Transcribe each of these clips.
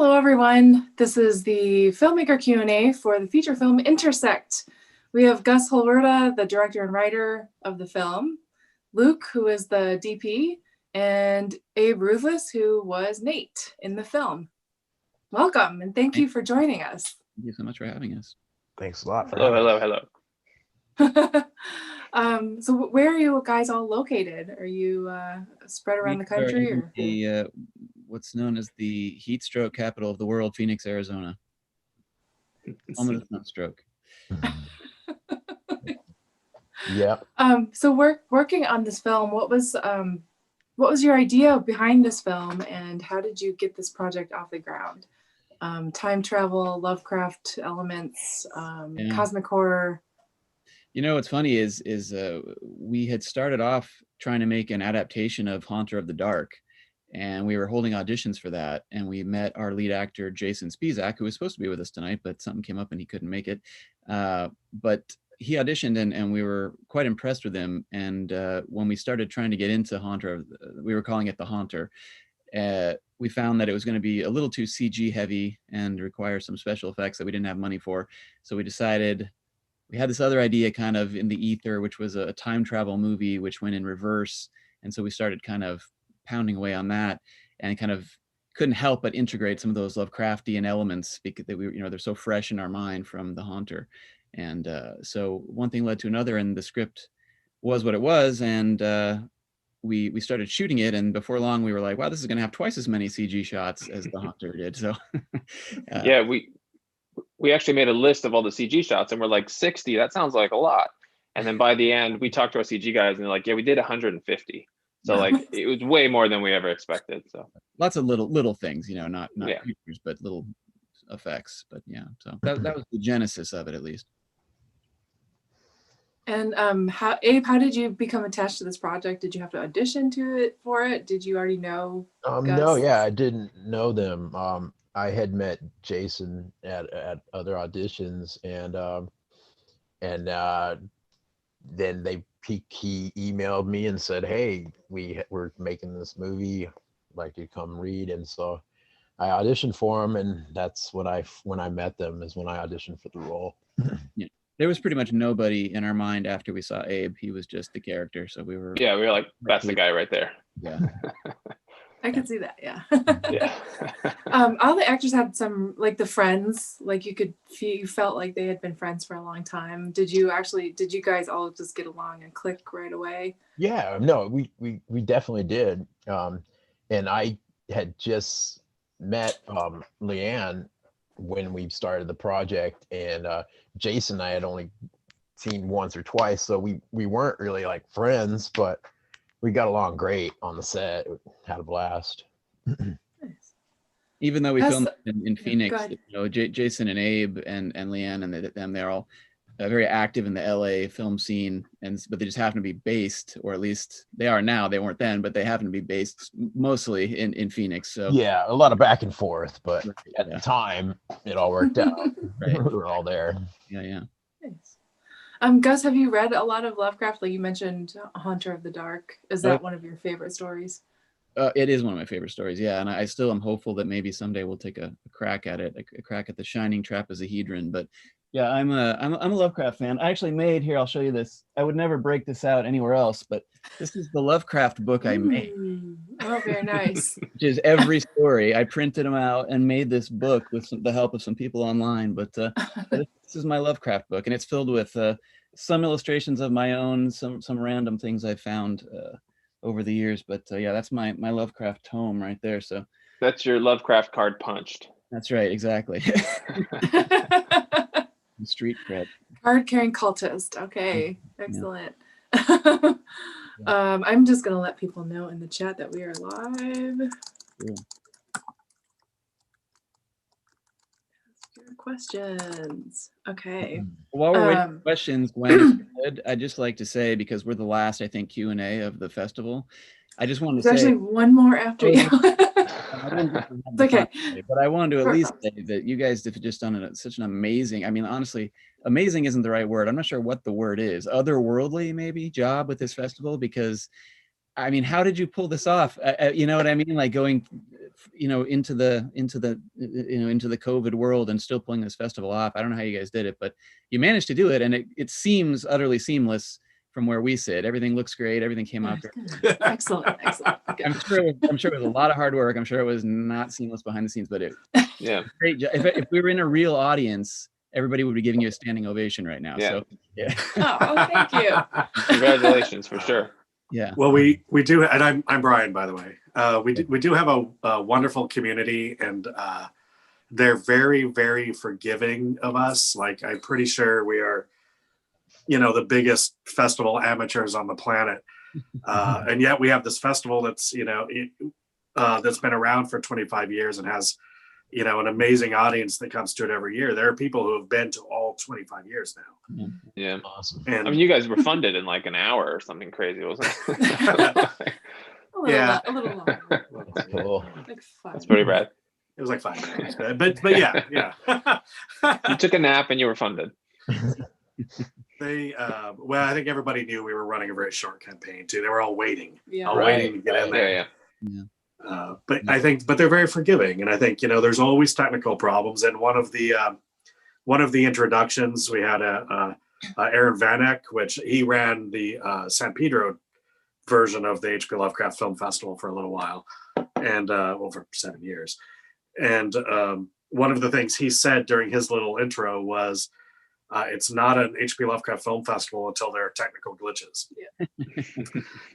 Hello, everyone. This is the Filmmaker Q&A for the feature film Intersect. We have Gus Holwerda, the director and writer of the film, Luke, who is the DP, and Abe Ruthless, who was Nate in the film. Welcome, and thank you for joining us. Thank you so much for having us. Thanks a lot for Hello. So where are you guys all located? Are you spread around the country? Or? The, what's known as the heat stroke capital of the world, Phoenix, Arizona. Home of the sunstroke. Yeah. So working on this film, what was your idea behind this film, and how did you get this project off the ground? Time travel, Lovecraft elements, cosmic horror. You know, what's funny is we had started off trying to make an adaptation of Haunter of the Dark, and we were holding auditions for that, and we met our lead actor, Jason Spizak, who was supposed to be with us tonight, but something came up and he couldn't make it. But he auditioned, and we were quite impressed with him. And when we started trying to get into Haunter, we were calling it the Haunter, we found that it was going to be a little too CG heavy and require some special effects that we didn't have money for. So we decided, we had this other idea kind of in the ether, which was a time travel movie, which went in reverse. And so we started kind of pounding away on that, and kind of couldn't help but integrate some of those Lovecraftian elements because they, they're so fresh in our mind from the Haunter. And so one thing led to another, and the script was what it was. And we started shooting it, and before long we were like, wow, this is going to have twice as many CG shots as the Haunter did. So yeah, we actually made a list of all the CG shots, and we're like, 60, that sounds like a lot. And then by the end, we talked to our CG guys, and they're like, yeah, we did 150. So like, it was way more than we ever expected. So lots of little things, not yeah, features, but little effects. But yeah, so that was the genesis of it, at least. And Abe, how did you become attached to this project? Did you have to audition for it? Did you already know Gus? No, yeah, I didn't know them. I had met Jason at other auditions, and then he emailed me and said, hey, we're making this movie, I'd like you to come read. And so I auditioned for him, and that's when I met them, is when I auditioned for the role. Yeah. There was pretty much nobody in our mind after we saw Abe. He was just the character. So we were like, that's the guy right there. Yeah. I could see that. Yeah. Yeah. All the actors had some, like the friends, like you felt like they had been friends for a long time. Did you guys all just get along and click right away? Yeah, no, we definitely did. And I had just met Leanne when we started the project, and Jason I had only seen once or twice, so we weren't really like friends, but we got along great on the set. Had a blast. Nice. Even though we filmed in Phoenix, Jason and Abe and Leanne and they're all very active in the LA film scene, but they just happen to be based, or at least they are now. They weren't then, but they happen to be based mostly in Phoenix. So yeah, a lot of back and forth, but at the time it all worked out. Right. We were all there. Yeah. Nice. Gus, have you read a lot of Lovecraft? Like you mentioned Haunter of the Dark. Is that one of your favorite stories? It is one of my favorite stories, yeah. And I still am hopeful that maybe someday we'll take a crack at it, a crack at the Shining Trapezohedron. But yeah, I'm a Lovecraft fan. I actually made, here, I'll show you this. I would never break this out anywhere else, but this is the Lovecraft book I made. Oh, very nice. Which is every story. I printed them out and made this book with the help of some people online. But this is my Lovecraft book, and it's filled with some illustrations of my own, some random things I found over the years. But yeah, that's my Lovecraft tome right there. So that's your Lovecraft card punched. That's right, exactly. Street cred. Card carrying cultist. Okay, excellent. Yeah. I'm just gonna let people know in the chat that we are live. Cool. Ask your questions. Okay. While we're waiting for questions, Gwen, I'd just like to say, because we're the last, I think, Q&A of the festival, I just wanted to say. There's actually one more after you. It's okay. But I wanted to at least say that you guys have just done such an amazing, I mean, honestly, amazing isn't the right word. I'm not sure what the word is. Otherworldly, maybe, job with this festival, because, I mean, how did you pull this off? You know what I mean? Like going into the into the COVID world and still pulling this festival off. I don't know how you guys did it, but you managed to do it, and it seems utterly seamless from where we sit. Everything looks great. Everything came out great. Excellent. Good. I'm sure it was a lot of hard work. I'm sure it was not seamless behind the scenes, but Yeah. great. If we were in a real audience, everybody would be giving you a standing ovation right now. Yeah. So yeah. Oh, thank you. Congratulations for sure. Yeah. Well, we do, and I'm Brian, by the way. We do have a wonderful community, and they're very, very forgiving of us. Like, I'm pretty sure we are, the biggest festival amateurs on the planet, and yet we have this festival that's that's been around for 25 years and has an amazing audience that comes to it every year. There are people who have been to all 25 years now. Yeah. Awesome. And I mean, you guys were funded in like an hour or something crazy, wasn't it? A little longer. Cool. Like 5 That's pretty rad. it was like 5 minutes, but yeah. You took a nap and you were funded. Well, I think everybody knew we were running a very short campaign too. They were all waiting, Yeah. waiting to get in there. Yeah. But they're very forgiving, and I think there's always technical problems. And one of the introductions, we had Aaron Vanek, which he ran the San Pedro version of the H.P. Lovecraft Film Festival for a little while, and for 7 years. And one of the things he said during his little intro was, it's not an H.P. Lovecraft Film Festival until there are technical glitches. Yeah.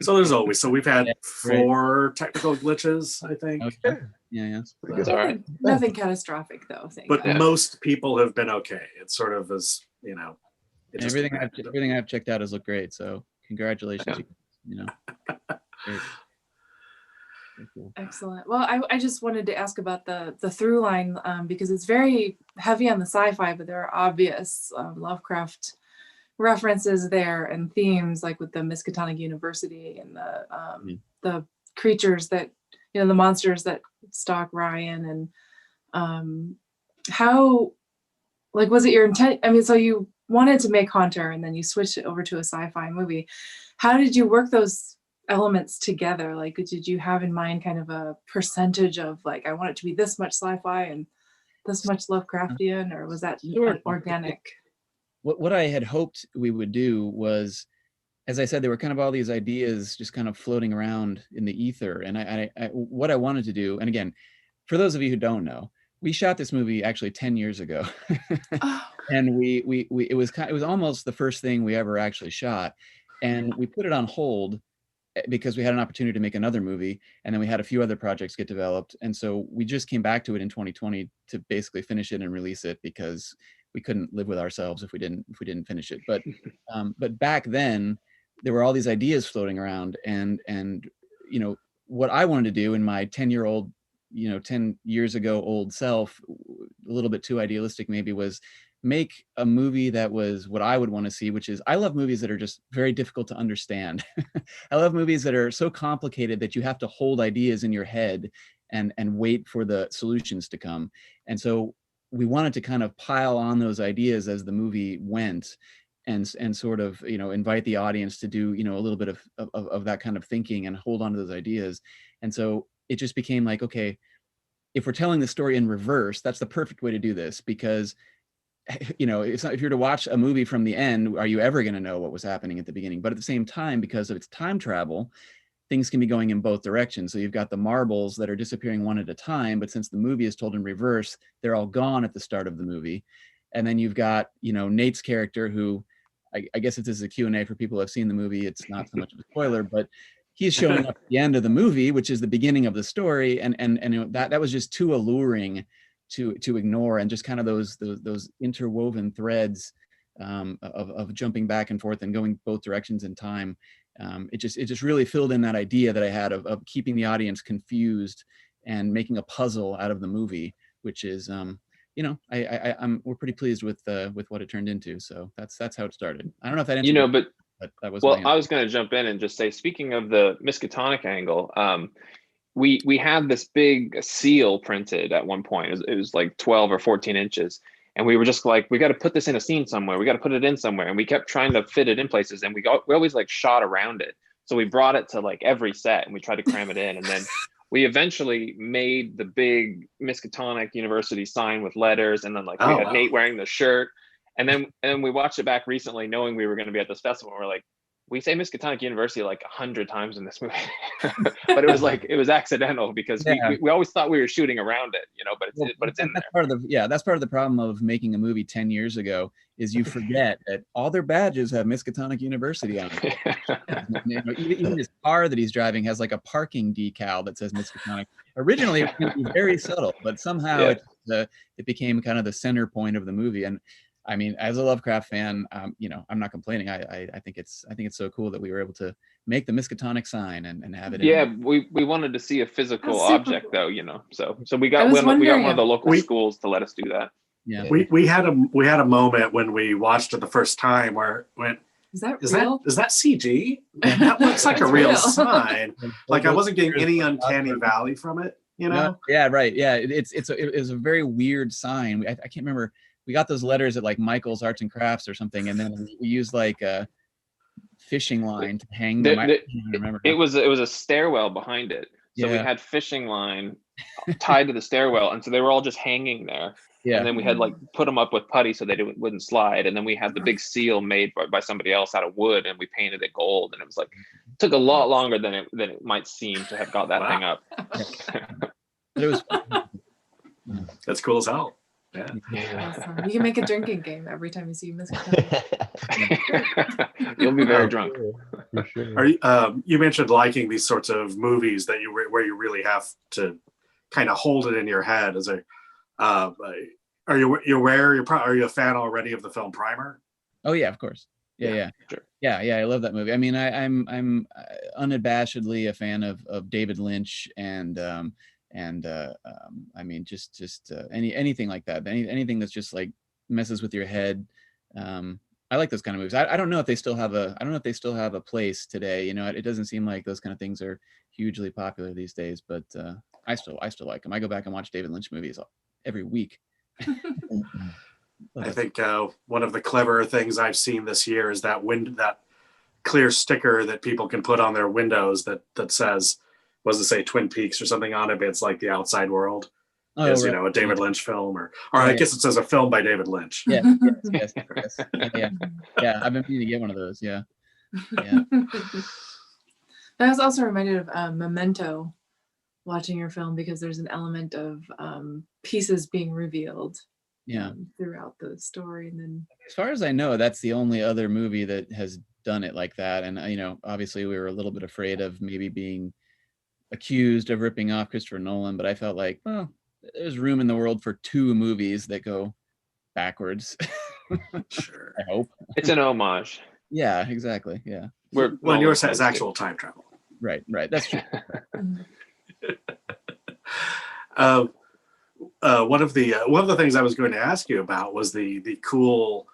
So there's always. So we've had 4 technical glitches, I think. Okay. Yeah. That's all right. Nothing catastrophic though. Thank But God. most people have been okay. It sort of is, it just Everything I've checked out has looked great. So congratulations. Yeah. Great. Very cool. Excellent. Well, I just wanted to ask about the through line because it's very heavy on the sci-fi, but there are obvious Lovecraft references there and themes, like with the Miskatonic University and the creatures that the monsters that stalk Ryan, and how, like, was it your intent? I mean, so you wanted to make Haunter and then you switched it over to a sci-fi movie. How did you work those elements together? Like, did you have in mind kind of a percentage of, like, I want it to be this much sci-fi and this much Lovecraftian, or was that organic? What I had hoped we would do was, as I said, there were kind of all these ideas just kind of floating around in the ether. And I what I wanted to do, and again, for those of you who don't know, we shot this movie actually 10 years ago. Oh. And it was almost the first thing we ever actually shot. And we put it on hold because we had an opportunity to make another movie, and then we had a few other projects get developed. And so we just came back to it in 2020 to basically finish it and release it, because we couldn't live with ourselves if we didn't finish it. But back then there were all these ideas floating around, and what I wanted to do in my 10 years ago old self, a little bit too idealistic maybe, was make a movie that was what I would want to see, which is, I love movies that are just very difficult to understand. I love movies that are so complicated that you have to hold ideas in your head and wait for the solutions to come. And so we wanted to kind of pile on those ideas as the movie went, and sort of, invite the audience to do, a little bit of that kind of thinking and hold on to those ideas. And so it just became like, okay, if we're telling the story in reverse, that's the perfect way to do this, because it's not, if you're to watch a movie from the end, are you ever going to know what was happening at the beginning? But at the same time, because of its time travel, things can be going in both directions. So you've got the marbles that are disappearing one at a time, but since the movie is told in reverse, they're all gone at the start of the movie. And then you've got, Nate's character, who I guess if this is a Q&A for people who have seen the movie, it's not so much of a spoiler, but he's showing up at the end of the movie, which is the beginning of the story. And that was just too alluring to ignore, and just kind of those interwoven threads of jumping back and forth and going both directions in time. It just really filled in that idea that I had of keeping the audience confused and making a puzzle out of the movie, which is we're pretty pleased with what it turned into. So that's how it started. I don't know if that answered but that was I was going to jump in and just say, speaking of the Miskatonic angle, we had this big seal printed at one point. It was like 12 or 14 inches. And we were just like, we got to put this in a scene somewhere. We got to put it in somewhere. And we kept trying to fit it in places. And we always like shot around it. So we brought it to like every set and we tried to cram it in. And then we eventually made the big Miskatonic University sign with letters, and then like we Oh, had wow. Nate wearing the shirt, and then we watched it back recently, knowing we were going to be at this festival. And we're like, we say Miskatonic University like 100 times in this movie, but it was accidental because Yeah. we always thought we were shooting around it, you know, but it's in there. That's part of the that's part of the problem of making a movie 10 years ago is you forget that all their badges have Miskatonic University on it. You know, even his car that he's driving has like a parking decal that says Miskatonic. Originally, it was very subtle, but somehow it became kind of the center point of the movie. And I mean, as a Lovecraft fan, you know, I'm not complaining. I think it's so cool that we were able to make the Miskatonic sign and have it. Yeah, we wanted to see a physical object, cool. though, you know. So we got one of the local schools to let us do that. Yeah, we had a moment when we watched it the first time where it went, is that CG? That looks like a real sign. Like I wasn't getting any uncanny valley from it, you know? No, yeah, right. Yeah, it was a very weird sign. I can't remember. We got those letters at like Michael's Arts and Crafts or something, and then we used like a fishing line to hang them. I remember. It was a stairwell behind it, so we had fishing line tied to the stairwell, and so they were all just hanging there. Yeah. And then we had like put them up with putty so they wouldn't slide, and then we had the big seal made by somebody else out of wood, and we painted it gold, and it was like it took a lot longer than it might seem to have got that thing up. But it was. That's cool as hell. Yeah. Awesome. You can make a drinking game every time you see Miskatonic. You'll be very drunk. For sure. Are you, you mentioned liking these sorts of movies that where you really have to kind of hold it in your head as a. Are you aware? Are you a fan already of the film Primer? Oh yeah, of course. Yeah. Sure. Yeah. I love that movie. I mean, I'm unabashedly a fan of David Lynch and I mean, just anything like that. Anything that's just like messes with your head. I like those kind of movies. I don't know if they still have a place today. You know, it doesn't seem like those kind of things are hugely popular these days. But I still like them. I go back and watch David Lynch movies every week. I think one of the cleverer things I've seen this year is that clear sticker that people can put on their windows that says, was it say Twin Peaks or something on it, but it's like the outside world. Oh, is, right. you know, a David Lynch film or I guess it says a film by David Lynch. Yes. Yeah. I've been meaning to get one of those. Yeah. I was also reminded of Memento watching your film because there's an element of pieces being revealed throughout the story. And then as far as I know, that's the only other movie that has done it like that. And, you know, obviously we were a little bit afraid of maybe being accused of ripping off Christopher Nolan, but I felt like, well, there's room in the world for two movies that go backwards. Sure. I hope. It's an homage. Yeah, exactly. Yeah. Well, yours has actual time travel. Right. That's true. One of the things I was going to ask you about was the cool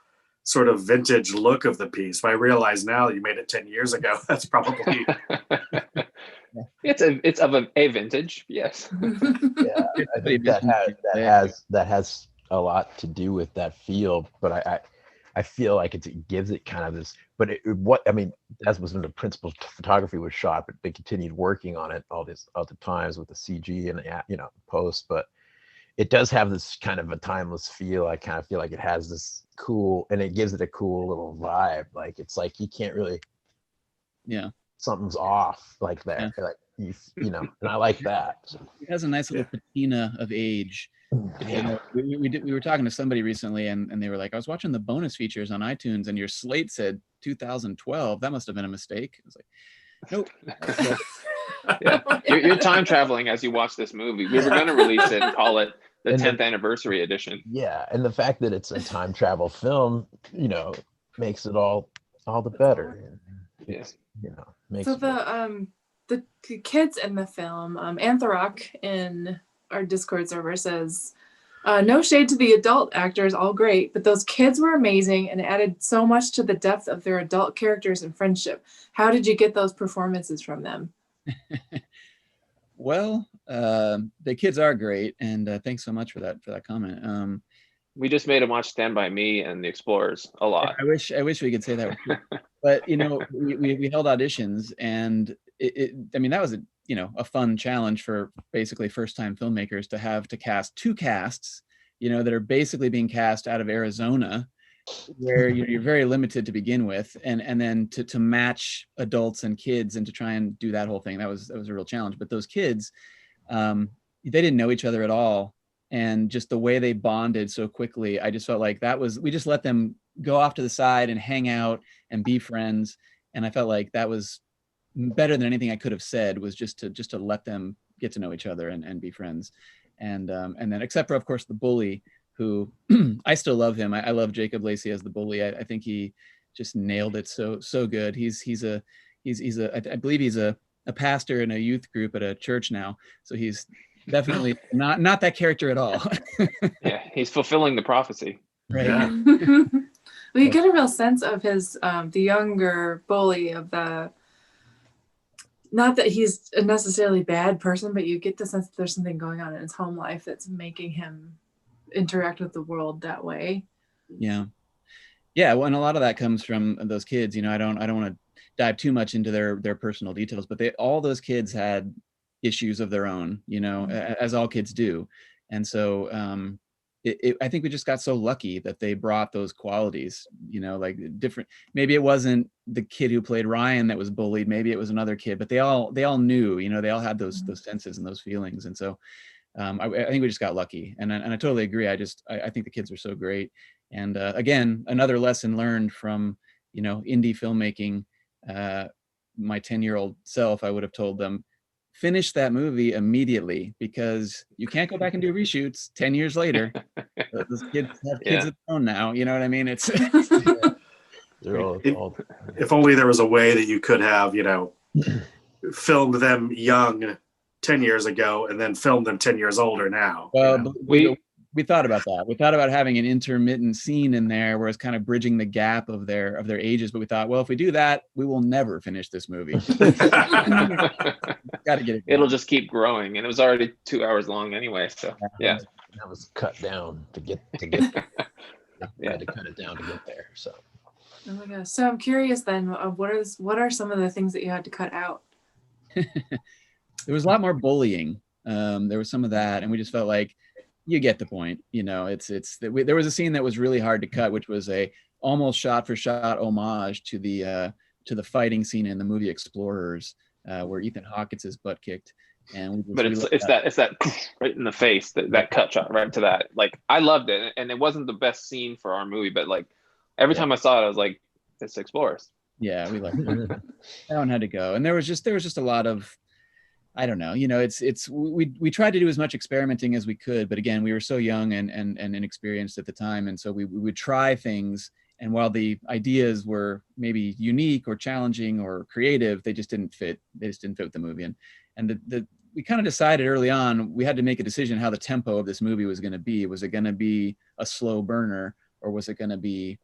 sort of vintage look of the piece. But I realize now you made it 10 years ago. That's probably it's of a vintage, yes. Yeah, I think that has a lot to do with that feel. But I feel like it gives it kind of this. But that was when the principal photography was shot, but they continued working on it all the times with the CG and post. But it does have this kind of a timeless feel. I kind of feel like it has this cool, and it gives it a cool little vibe. Like it's like you can't really, something's off like that. Yeah. Like you know, and I like that. So. It has a nice little patina of age. You know, we were talking to somebody recently, and they were like, I was watching the bonus features on iTunes, and your slate said 2012. That must have been a mistake. I was like, nope. You're time traveling as you watch this movie. We were going to release it and call it the 10th anniversary edition. Yeah, and the fact that it's a time travel film, you know, makes it all the better. Yes. You know, makes so the kids in the film, Anthrok in our Discord server says, no shade to the adult actors, all great, but those kids were amazing and added so much to the depth of their adult characters and friendship. How did you get those performances from them? Well, the kids are great, and thanks so much for that comment. We just made them watch Stand By Me and The Explorers a lot. I wish we could say that, but you know, we held auditions, and I mean that was you know, a fun challenge for basically first time filmmakers to have to cast two casts, you know, that are basically being cast out of Arizona, where you're very limited to begin with, and then to match adults and kids and to try and do that whole thing, that was a real challenge. But those kids, they didn't know each other at all, and just the way they bonded so quickly, I just felt like that was, we just let them go off to the side and hang out and be friends, and I felt like that was better than anything I could have said, was just to let them get to know each other and be friends. And then, except for of course the bully, who I still love him. I love Jacob Lacey as the bully. I think he just nailed it so good. I believe he's a pastor in a youth group at a church now. So he's definitely not that character at all. Yeah, he's fulfilling the prophecy. Right. Yeah. Well, you get a real sense of his the younger bully, of the, not that he's a necessarily bad person, but you get the sense that there's something going on in his home life that's making him interact with the world that way. Yeah. Well, and a lot of that comes from those kids. You know, I don't want to dive too much into their personal details, but all those kids had issues of their own, you know, as all kids do. And so I think we just got so lucky that they brought those qualities, you know, like different, maybe it wasn't the kid who played Ryan that was bullied, maybe it was another kid, but they all knew, you know, they all had those senses and those feelings. And so I think we just got lucky, and I totally agree. I think the kids are so great. And again, another lesson learned from, you know, indie filmmaking. My 10-year-old self, I would have told them, finish that movie immediately, because you can't go back and do reshoots 10 years later. Those kids have kids of their own now. You know what I mean? It's They're all If only there was a way that you could have, you know, filmed them young 10 years ago and then filmed them 10 years older now. Well, you know? we thought about that. We thought about having an intermittent scene in there where it's kind of bridging the gap of their ages. But we thought, well, if we do that, we will never finish this movie. Got to get it. It'll just keep growing, and it was already 2 hours long anyway. So yeah, that was cut down to get Yeah. had to cut it down to get there. So Oh my gosh. So I'm curious then, what are some of the things that you had to cut out? There was a lot more bullying. There was some of that, and we just felt like, you get the point. You know, there was a scene that was really hard to cut, which was a almost shot for shot homage to the fighting scene in the movie Explorers, where Ethan Hawke gets his butt kicked. And but it's that right in the face, that cut shot right to that. Like, I loved it, and it wasn't the best scene for our movie, but like every time I saw it, I was like, it's Explorers. Yeah, we liked it. That one had to go. And there was just a lot of, I don't know, you know, we tried to do as much experimenting as we could, but again, we were so young and inexperienced at the time. And so we would try things. And while the ideas were maybe unique or challenging or creative, they just didn't fit. They just didn't fit with the movie. And we kind of decided early on, we had to make a decision how the tempo of this movie was going to be. Was it going to be a slow burner, or was it going to be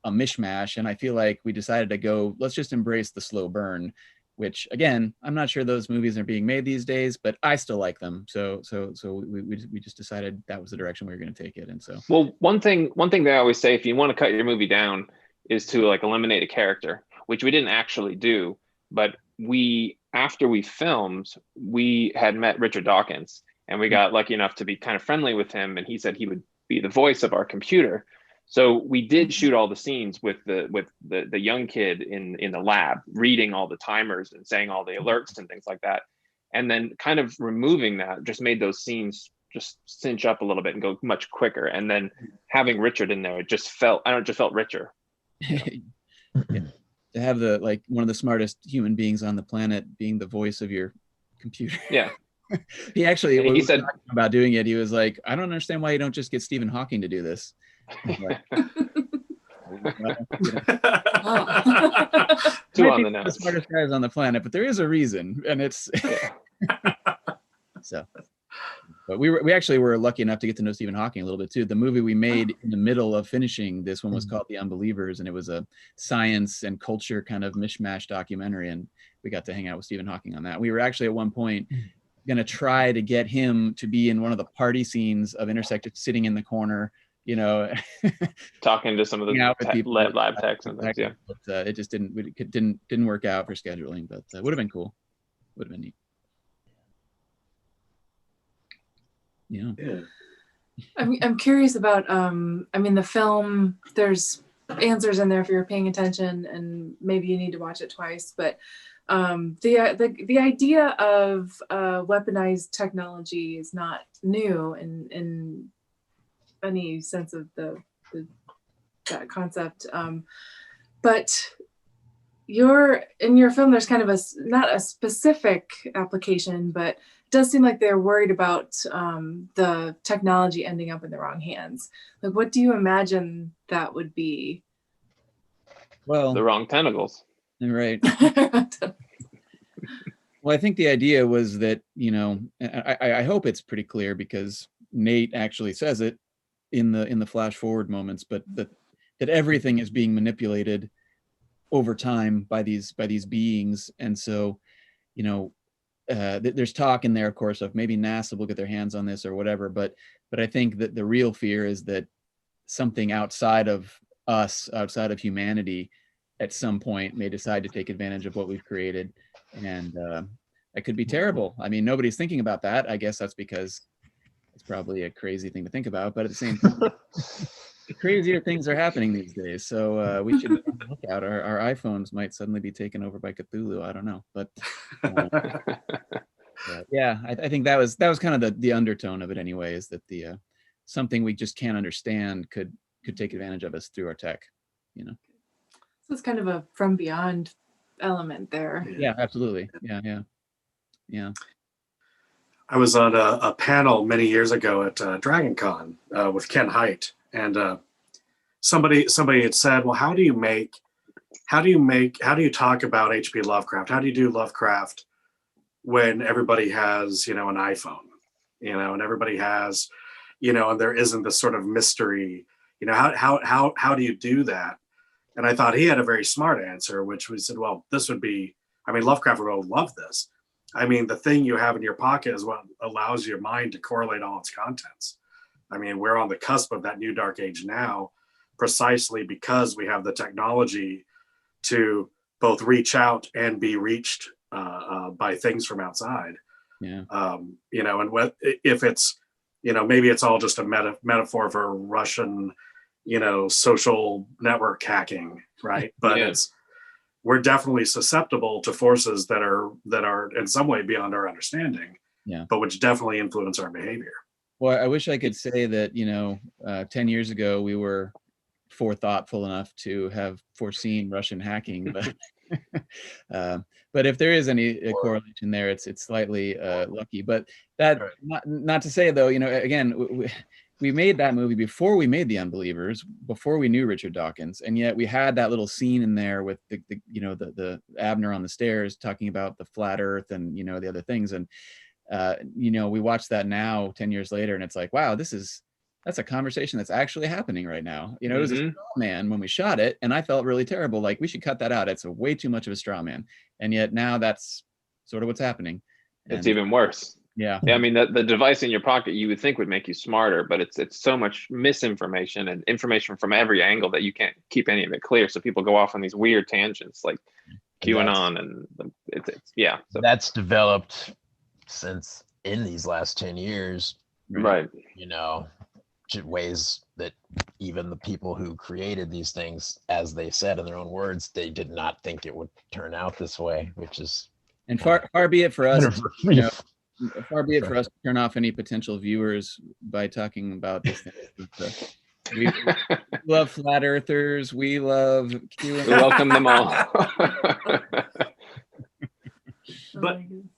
a mishmash? And I feel like we decided to go, let's just embrace the slow burn, which again, I'm not sure those movies are being made these days, but I still like them. So we just decided that was the direction we were going to take it. And so, well, one thing they always say, if you want to cut your movie down, is to like eliminate a character, which we didn't actually do. But after we filmed, we had met Richard Dawkins, and we got lucky enough to be kind of friendly with him, and he said he would be the voice of our computer. So we did shoot all the scenes with the young kid in the lab, reading all the timers and saying all the alerts and things like that. And then kind of removing that just made those scenes just cinch up a little bit and go much quicker. And then having Richard in there, it just felt richer. yeah. To have one of the smartest human beings on the planet being the voice of your computer. Yeah. He actually, and he said about doing it, he was like, I don't understand why you don't just get Stephen Hawking to do this. Like, Two on the nose. The smartest guys on the planet, but there is a reason, and it's so. But we actually were lucky enough to get to know Stephen Hawking a little bit too. The movie we made in the middle of finishing this one was called The Unbelievers, and it was a science and culture kind of mishmash documentary, and we got to hang out with Stephen Hawking on that. We were actually at one point going to try to get him to be in one of the party scenes of Intersect, sitting in the corner, you know, talking to some of the lab techs and things. Yeah, but it just didn't work out for scheduling. But would have been cool. Would have been neat. Yeah. I'm curious about, I mean, the film, there's answers in there if you're paying attention, and maybe you need to watch it twice, but the idea of weaponized technology is not new in any sense of that concept. But in your film, there's kind of not a specific application, but it does seem like they're worried about the technology ending up in the wrong hands. Like, what do you imagine that would be? Well, The wrong tentacles. right. Well, I think the idea was that, I hope it's pretty clear, because Nate actually says it in the flash forward moments, but that everything is being manipulated over time by these beings. And so, there's talk in there, of course, of maybe NASA will get their hands on this or whatever, but I think that the real fear is that something outside of us, outside of humanity, at some point may decide to take advantage of what we've created. And that could be terrible. I mean, nobody's thinking about that. I guess that's because it's probably a crazy thing to think about, but at the same time, crazier things are happening these days. So we should look out. Our iPhones might suddenly be taken over by Cthulhu. I don't know, but yeah, I think that was kind of the undertone of it anyway, is that the something we just can't understand could take advantage of us through our tech. So it's kind of a from beyond element there. Yeah, absolutely. Yeah. I was on a panel many years ago at Dragon Con with Ken Haidt, and somebody had said, well, how do you talk about H.P. Lovecraft? How do you do Lovecraft when everybody has, an iPhone, and everybody has, and there isn't this sort of mystery, how do you do that? And I thought he had a very smart answer, which we said, well, this would be, Lovecraft would love this. The thing you have in your pocket is what allows your mind to correlate all its contents. We're on the cusp of that new dark age now, precisely because we have the technology to both reach out and be reached by things from outside. Yeah. And if it's, maybe it's all just a metaphor for Russian, social network hacking, right? But Yeah. we're definitely susceptible to forces that are in some way beyond our understanding, but which definitely influence our behavior. Well, I wish I could say that, 10 years ago we were forethoughtful enough to have foreseen Russian hacking, but if there is any correlation there, it's slightly lucky. But that, not to say though, again, we made that movie before we made The Unbelievers, before we knew Richard Dawkins, and yet we had that little scene in there with the Abner on the stairs talking about the flat Earth and the other things, and we watch that now 10 years later, and it's like, wow, that's a conversation that's actually happening right now. It was a straw man when we shot it, and I felt really terrible. Like, we should cut that out. It's way too much of a straw man. And yet now that's sort of what's happening. It's even worse. Yeah. The device in your pocket you would think would make you smarter, but it's so much misinformation and information from every angle that you can't keep any of it clear. So people go off on these weird tangents like QAnon, and So that's developed since in these last 10 years. Right. Ways that even the people who created these things, as they said in their own words, they did not think it would turn out this way, which is, and far be it for us, far be it for us to turn off any potential viewers by talking about this thing. We love flat earthers. We love QAnon. We welcome them all.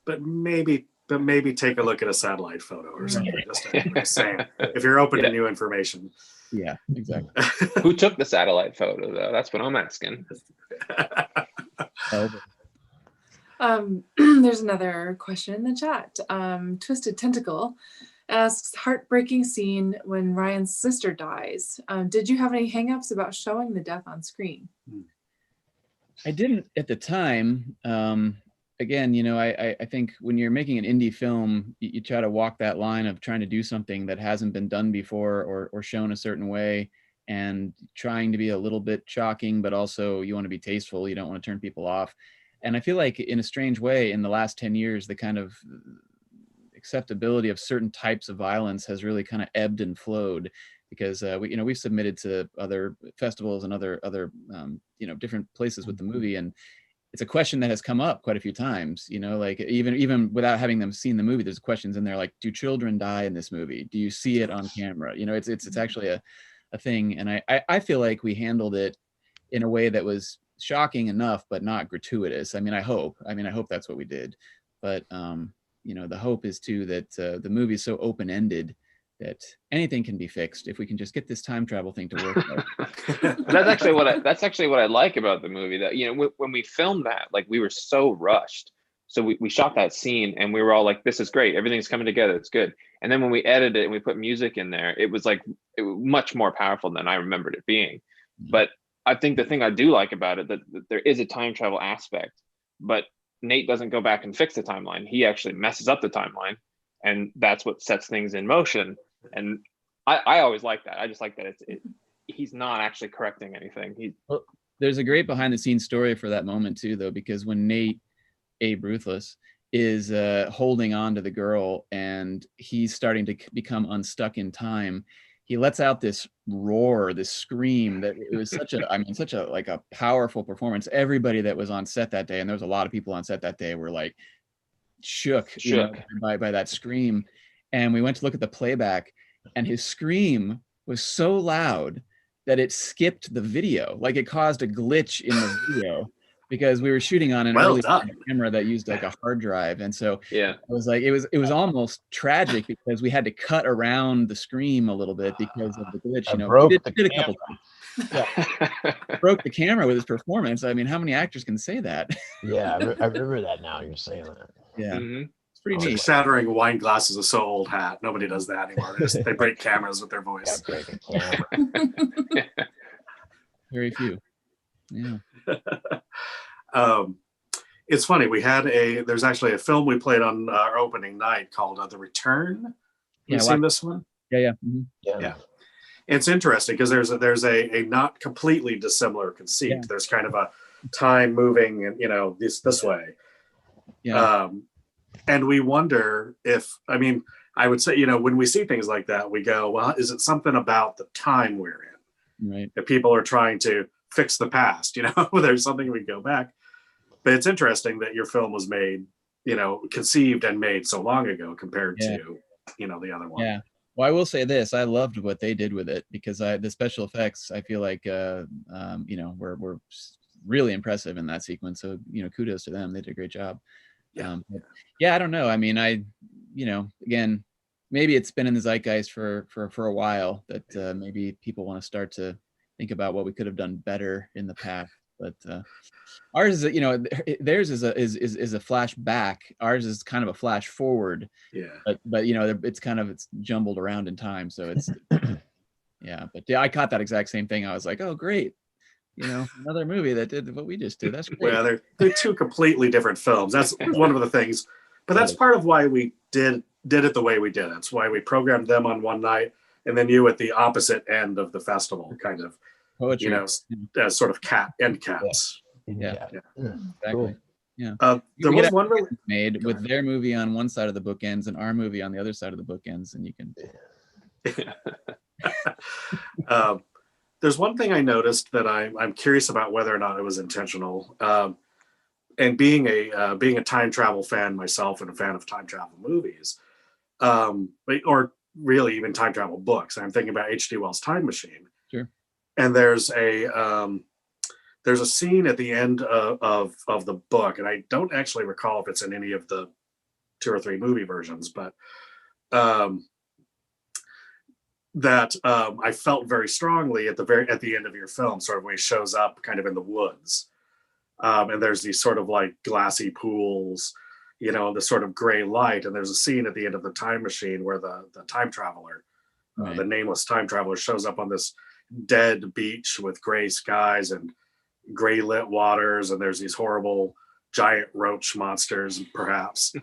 but maybe take a look at a satellite photo or something. Just saying, if you're open to new information. Yeah, exactly. Who took the satellite photo, though? That's what I'm asking. There's another question in the chat. Twisted Tentacle asks, heartbreaking scene when Ryan's sister dies. Did you have any hangups about showing the death on screen? I didn't at the time. Again, I think when you're making an indie film, you try to walk that line of trying to do something that hasn't been done before or shown a certain way, and trying to be a little bit shocking, but also you want to be tasteful. You don't want to turn people off. And I feel like in a strange way, in the last 10 years, the kind of acceptability of certain types of violence has really kind of ebbed and flowed, because we've submitted to other festivals and other different places with the movie, and it's a question that has come up quite a few times, like even without having them seen the movie, there's questions in there like, do children die in this movie? Do you see it on camera? It's actually a thing. And I feel like we handled it in a way that was shocking enough, but not gratuitous. I hope that's what we did. But, the hope is too that the movie is so open-ended that anything can be fixed if we can just get this time travel thing to work. That's actually what I like about the movie, that when we filmed that, like, we were so rushed, so we shot that scene and we were all like, this is great, everything's coming together, it's good. And then when we edited it and we put music in there, it was much more powerful than I remembered it being. But I think the thing I do like about it, that there is a time travel aspect, but Nate doesn't go back and fix the timeline. He actually messes up the timeline, and that's what sets things in motion. And I always like that. I just like that he's not actually correcting anything. Well, there's a great behind the scenes story for that moment too, though, because when Nate, Abe Ruthless, is holding on to the girl and he's starting to become unstuck in time, he lets out this roar, this scream, that it was such a powerful performance. Everybody that was on set that day, and there was a lot of people on set that day, were like shook. By that scream. And we went to look at the playback, and his scream was so loud that it skipped the video. Like, it caused a glitch in the video because we were shooting on an early camera that used like a hard drive. And so it was like, it was almost tragic because we had to cut around the scream a little bit because of the glitch. We did a couple times. Yeah. Broke the camera with his performance. How many actors can say that? Yeah, I remember that now. You're saying that. Yeah. Mm-hmm. Pretty neat. Shattering wine glasses is so old hat. Nobody does that anymore. They break cameras with their voice. Break a camera. Very few. Yeah. It's funny. There's actually a film we played on our opening night called The Return. You seen this one? Yeah. Mm-hmm. Yeah. It's interesting because there's a not completely dissimilar conceit. Yeah. There's kind of a time moving and this way. Yeah. And we wonder if, I would say, when we see things like that, we go, well, is it something about the time we're in? Right. If people are trying to fix the past, there's something we go back. But it's interesting that your film was made, conceived and made so long ago compared to, the other one. Yeah. Well, I will say this, I loved what they did with it because the special effects, I feel like, were really impressive in that sequence. So, kudos to them. They did a great job. I don't know. Again, maybe it's been in the zeitgeist for a while that maybe people want to start to think about what we could have done better in the past. But ours is, theirs is a flash back. Ours is kind of a flash forward. Yeah. But it's jumbled around in time. So it's yeah. But I caught that exact same thing. I was like, oh, great. Another movie that did what we just did. That's great. Yeah, they're two completely different films. That's one of the things. But that's part of why we did it the way we did. That's why we programmed them on one night and then you at the opposite end of the festival, kind of poetry, as sort of end caps. Yeah. Exactly. Cool. Yeah. There was one really made with their movie on one side of the bookends and our movie on the other side of the bookends, and you can. There's one thing I noticed that I'm curious about whether or not it was intentional. And being a time travel fan myself and a fan of time travel movies, or really even time travel books, I'm thinking about H.G. Wells' Time Machine. Sure. And there's a scene at the end of the book, and I don't actually recall if it's in any of the 2 or 3 movie versions, but that I felt very strongly at the end of your film, sort of when he shows up kind of in the woods. And there's these sort of like glassy pools, the sort of gray light. And there's a scene at the end of the Time Machine where the time traveler, right. The nameless time traveler, shows up on this dead beach with gray skies and gray lit waters. And there's these horrible giant roach monsters, perhaps.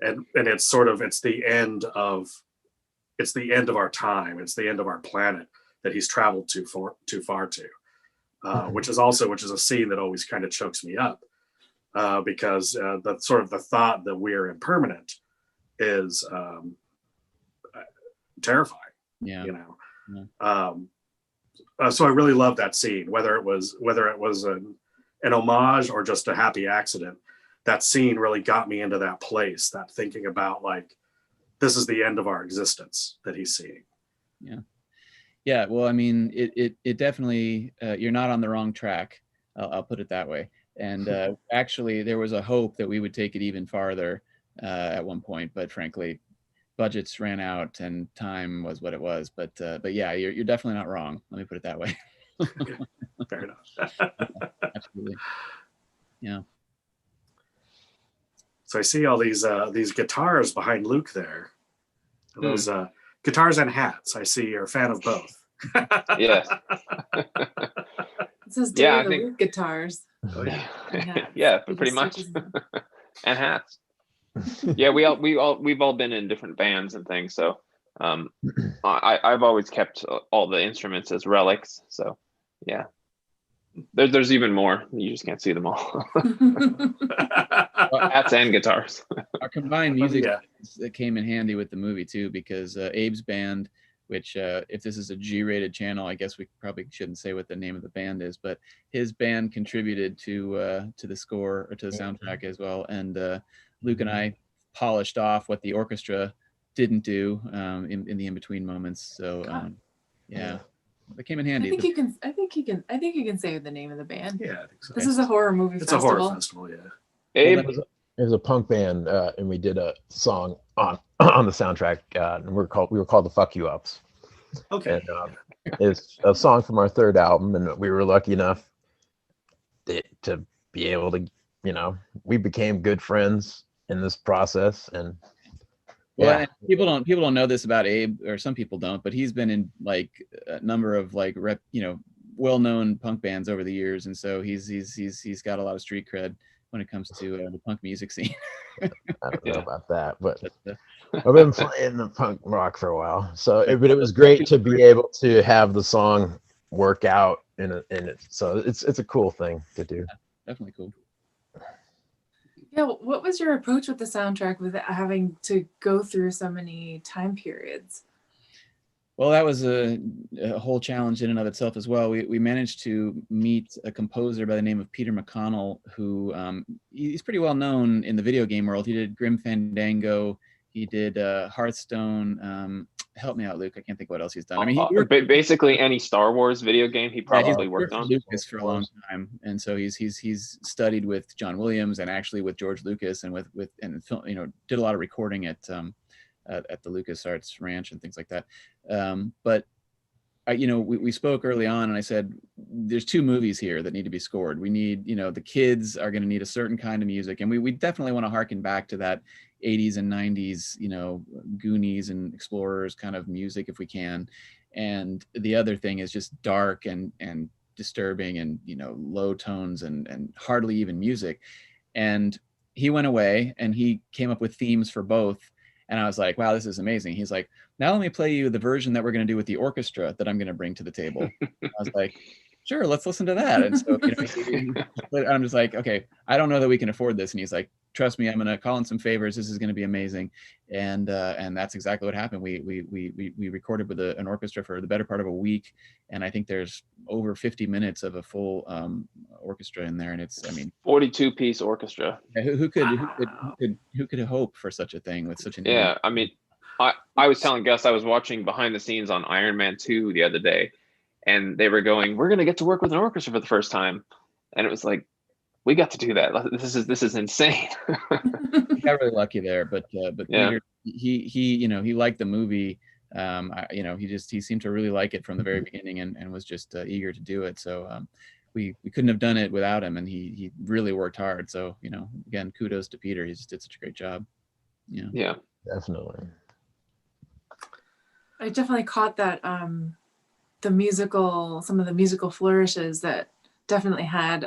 and it's the end of our time. It's the end of our planet that he's traveled too far to. Which is a scene that always kind of chokes me up because the thought that we're impermanent is terrifying. Yeah. You know. Yeah. So I really love that scene, whether it was an homage or just a happy accident. That scene really got me into that place, that thinking about like, this is the end of our existence that he's seeing. Yeah. Yeah. Well, I mean, it definitely, you're not on the wrong track. I'll put it that way. And actually, there was a hope that we would take it even farther at one point, but frankly, budgets ran out and time was what it was. But yeah, you're definitely not wrong. Let me put it that way. Fair enough. Absolutely. Yeah. So I see all these guitars behind Luke there. Those guitars and hats. I see you're a fan of both. Yes. It says Yeah, I David think- Luke guitars. Oh, yeah. Yeah, He pretty just much. switches them. And hats. Yeah, we've all been in different bands and things, so I've always kept all the instruments as relics. So yeah, there's even more. You just can't see them all. Hats and guitars. Our combined music Yeah. it came in handy with the movie too, because Abe's band, which if this is a G-rated channel, I guess we probably shouldn't say what the name of the band is, but his band contributed to the score or to the soundtrack as well. And Luke and I polished off what the orchestra didn't do in the in-between moments. So yeah, it came in handy. I think you can say the name of the band. Yeah, I think so. This is a horror movie It's festival. a horror festival, yeah. Abe, It was a punk band, and we did a song on the soundtrack, and we were called the Fuck You Ups. Okay. And it's a song from our third album, and we were lucky enough to be able to, we became good friends in this process. And Well, and people don't know this about Abe, or some people don't, but he's been in like a number of like well-known punk bands over the years, and so he's got a lot of street cred when it comes to the punk music scene. I don't know Yeah. about that, but But, I've been playing the punk rock for a while. So, but it was great to be able to have the song work out in it. So it's a cool thing to do. definitely cool. Yeah, what was your approach with the soundtrack with having to go through so many time periods? Well, that was a whole challenge in and of itself as well. We managed to meet a composer by the name of Peter McConnell, who he's pretty well known in the video game world. He did Grim Fandango, he did Hearthstone. Help me out, Luke. I can't think what else he's done. I mean, he worked, basically any Star Wars video game he he's probably worked on. Lucas for a long time, and so he's studied with John Williams and actually with George Lucas and did a lot of recording at the LucasArts Ranch and things like that. But we spoke early on, and I said, there's two movies here that need to be scored. We need, the kids are going to need a certain kind of music, and we definitely want to harken back to that 80s and 90s, Goonies and Explorers kind of music if we can. And the other thing is just dark and disturbing and, low tones and hardly even music. And he went away and he came up with themes for both. And I was like, wow, this is amazing. He's like, now let me play you the version that we're going to do with the orchestra that I'm going to bring to the table. I was like, sure, let's listen to that. And so, I'm just like, okay, I don't know that we can afford this. And he's like, trust me, I'm going to call in some favors. This is going to be amazing. And that's exactly what happened. We recorded with an orchestra for the better part of a week. And I think there's over 50 minutes of a full orchestra in there. And it's, 42-piece orchestra. who could hope for such a thing with such an Yeah, I was telling Gus I was watching behind the scenes on Iron Man 2 the other day, and they were going, we're going to get to work with an orchestra for the first time. And it was like, we got to do that. This is insane. We got really lucky there, but Yeah. Peter, he liked the movie. He seemed to really like it from the very beginning and was just eager to do it. So we couldn't have done it without him, and he really worked hard. So again, kudos to Peter. He just did such a great job. Yeah. Definitely. I definitely caught that some of the musical flourishes that definitely had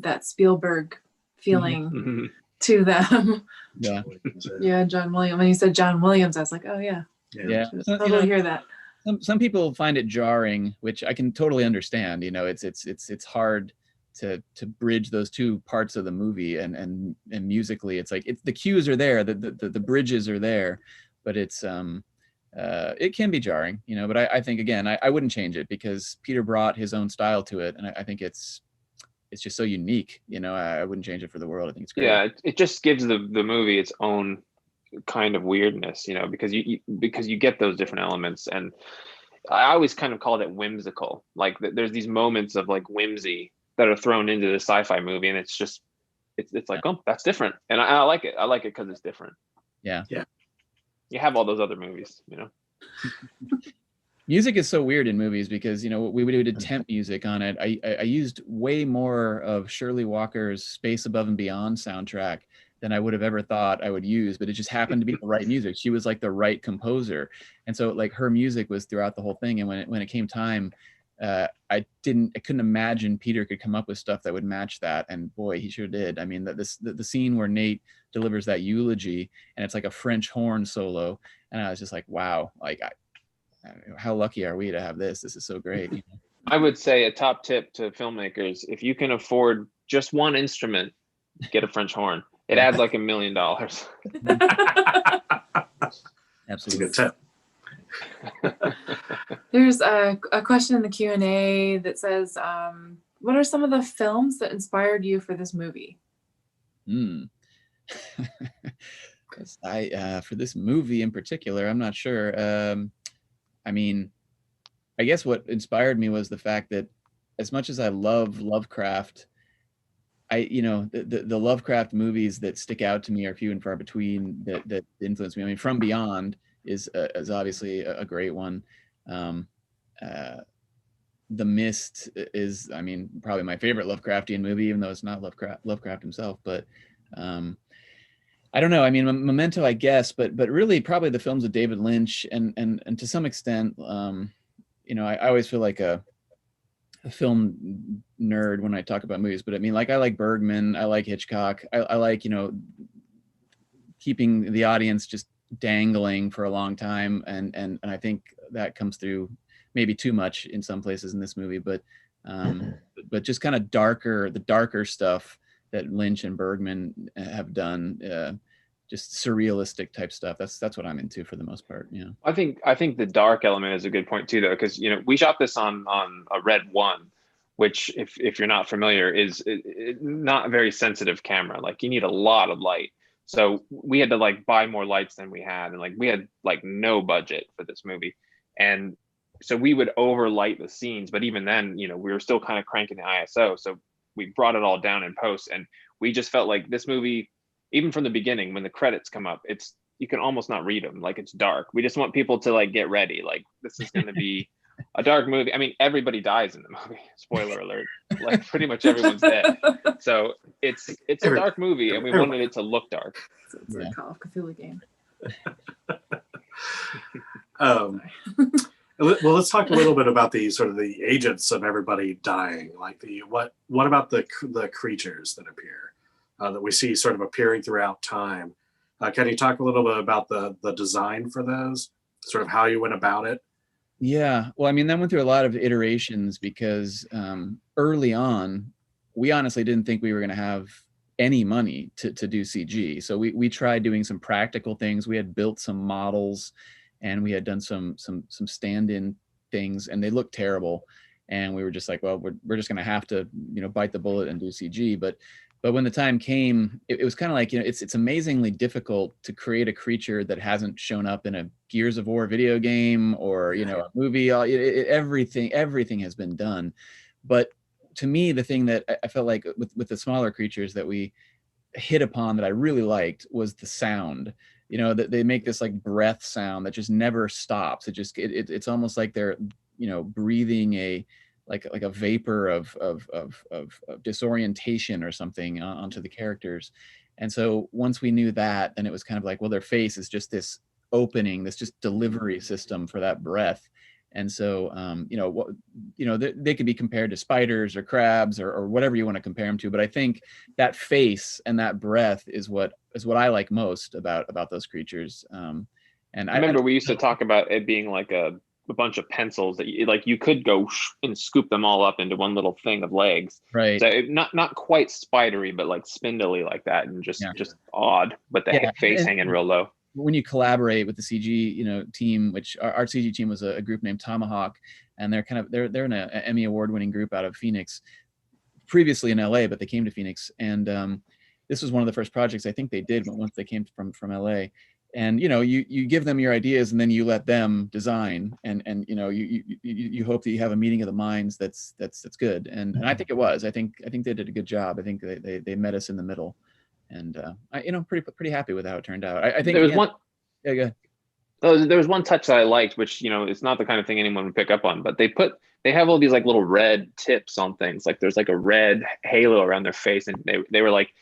that Spielberg feeling Mhm. to them. Yeah. Yeah, John Williams. When you said John Williams, I was like, oh yeah, Yeah. So, totally hear that. some people find it jarring, which I can totally understand. It's hard to bridge those two parts of the movie, and musically it's like the cues are there, the bridges are there, but it's it can be jarring, you know, but I think again I wouldn't change it because Peter brought his own style to it, and I think it's just so unique, you know. I wouldn't change it for the world. I think it's great. Yeah, it just gives the movie its own kind of weirdness, you know, because you get those different elements, and I always kind of called it whimsical. Like there's these moments of like whimsy that are thrown into the sci-fi movie, and it's just it's like, oh, that's different, and I like it. I like it because it's different. Yeah. You have all those other movies, you know. Music is so weird in movies because, you know, we did temp music on it. I used way more of Shirley Walker's Space Above and Beyond soundtrack than I would have ever thought I would use, but it just happened to be the right music. She was like the right composer. And so like her music was throughout the whole thing. And when it came time, I couldn't imagine Peter could come up with stuff that would match that. And boy, he sure did. I mean, the scene where Nate delivers that eulogy and it's like a French horn solo. And I was just like, wow, like how lucky are we to have this? This is so great. You know? I would say a top tip to filmmakers: if you can afford just one instrument, get a French horn. It adds like $1 million. Absolutely. That's a good tip. There's a question in the Q&A that says, what are some of the films that inspired you for this movie? For this movie in particular, I'm not sure. I mean, I guess what inspired me was the fact that as much as I love Lovecraft, the Lovecraft movies that stick out to me are few and far between that influence me. I mean, From Beyond is obviously a great one. The Mist is, I mean, probably my favorite Lovecraftian movie, even though it's not Lovecraft himself. But I don't know. I mean, Memento, I guess, but really probably the films of David Lynch and to some extent, you know, I always feel like a film nerd when I talk about movies, but I mean, like I like Bergman, I like Hitchcock, I like, you know, keeping the audience just dangling for a long time, and I think that comes through maybe too much in some places in this movie, but just kind of the darker stuff that Lynch and Bergman have done, just surrealistic type stuff. That's what I'm into for the most part. You know, I think the dark element is a good point too, though, because, you know, we shot this on a Red 1, which if you're not familiar is not a very sensitive camera. Like you need a lot of light. So we had to like buy more lights than we had, and like we had like no budget for this movie, and so we would overlight the scenes. But even then, you know, we were still kind of cranking the ISO. So we brought it all down in post, and we just felt like this movie, even from the beginning, when the credits come up, you can almost not read them. Like it's dark. We just want people to like get ready. Like this is going to be a dark movie. I mean, everybody dies in the movie. Spoiler alert. Like pretty much everyone's dead. So it's a dark movie, and we wanted it to look dark. So it's a Call of Cthulhu game. Well, let's talk a little bit about the sort of the agents of everybody dying. Like what about the creatures that appear, that we see sort of appearing throughout time? Can you talk a little bit about the design for those, sort of how you went about it? Yeah, well, I mean, that went through a lot of iterations because early on, we honestly didn't think we were going to have any money to do CG. So we tried doing some practical things. We had built some models, and we had done some stand-in things, and they looked terrible. And we were just like, well, we're just going to have to, you know, bite the bullet and do CG. But when the time came, it was kind of like, you know, it's amazingly difficult to create a creature that hasn't shown up in a Gears of War video game or, you know, a movie. Everything has been done. But to me, the thing that I felt like with the smaller creatures that we hit upon that I really liked was the sound. You know, that they make this like breath sound that just never stops. It's almost like they're, you know, breathing a vapor of disorientation or something onto the characters. And so once we knew that, then it was kind of like, well, their face is just this opening, this just delivery system for that breath. And so, they could be compared to spiders or crabs or whatever you want to compare them to. But I think that face and that breath is what I like most about those creatures. And I remember we used to talk about it being like a a bunch of pencils that you could go and scoop them all up into one little thing of legs. Right. So not quite spidery, but like spindly like that, and just odd, but the face hanging real low. When you collaborate with the CG, team, which our CG team was a group named Tomahawk, and they're in an Emmy award-winning group out of Phoenix, previously in LA, but they came to Phoenix, and this was one of the first projects I think they did once they came from LA. And you give them your ideas, and then you let them design, and you hope that you have a meeting of the minds that's good. And I think it was. I think they did a good job. I think they met us in the middle, and pretty happy with how it turned out. I think there was one. Yeah, go ahead. There was one touch that I liked, which it's not the kind of thing anyone would pick up on, but they have all these like little red tips on things. Like there's like a red halo around their face, and they were like,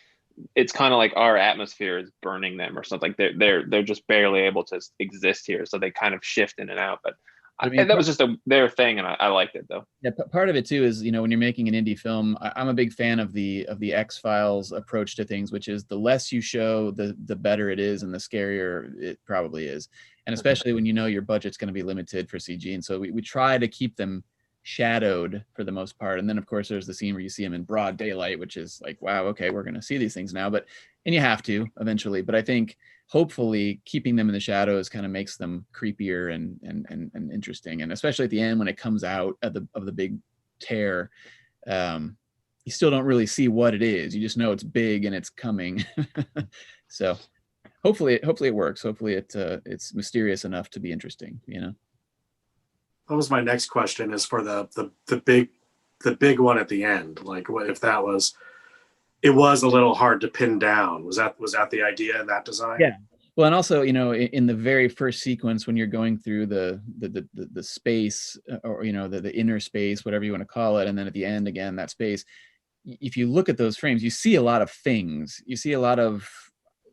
it's kind of like our atmosphere is burning them or something. They're just barely able to exist here, so they kind of shift in and out. But that was just their thing, and I liked it though. Yeah, part of it too is when you're making an indie film, I'm a big fan of the X-Files approach to things, which is the less you show, the better it is, and the scarier it probably is. And especially when your budget's going to be limited for CG, and so we try to keep them shadowed for the most part. And then of course there's the scene where you see them in broad daylight, which is like, wow, okay, we're going to see these things now, and you have to eventually. But I think hopefully keeping them in the shadows kind of makes them creepier and interesting. And especially at the end when it comes out of the big tear, you still don't really see what it is. You just know it's big and it's coming. So hopefully it works. Hopefully it's mysterious enough to be interesting, That was my next question, is for the big one at the end. Like, what if that was? It was a little hard to pin down. Was that the idea in that design? Yeah. Well, and also, in the very first sequence when you're going through the space, or the inner space, whatever you want to call it, and then at the end again that space. If you look at those frames, you see a lot of things. You see a lot of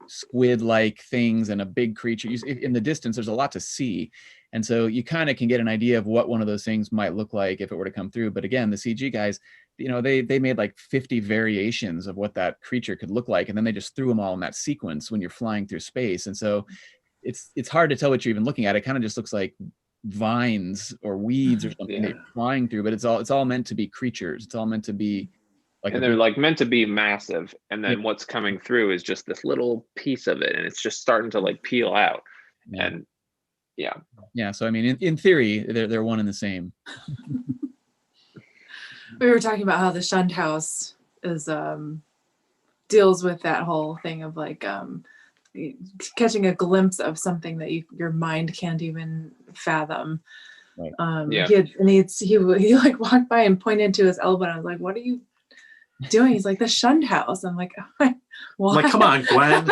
squid-like things and a big creature. In the distance, there's a lot to see. And so you kind of can get an idea of what one of those things might look like if it were to come through. But again, the CG guys, they made like 50 variations of what that creature could look like. And then they just threw them all in that sequence when you're flying through space. And so it's hard to tell what you're even looking at. It kind of just looks like vines or weeds or something that you're flying through, but it's all meant to be creatures. It's all meant to be like, and they're like meant to be massive. And then what's coming through is just this little piece of it. And it's just starting to like peel out. Yeah. And yeah. So, I mean, in theory, they're one and the same. We were talking about how the shunned house is deals with that whole thing of like catching a glimpse of something that your mind can't even fathom. Right. He like walked by and pointed to his elbow, and I was like, "What are you doing?" He's like, "The shunned house." I'm like, "What?" Like, come on, Gwen.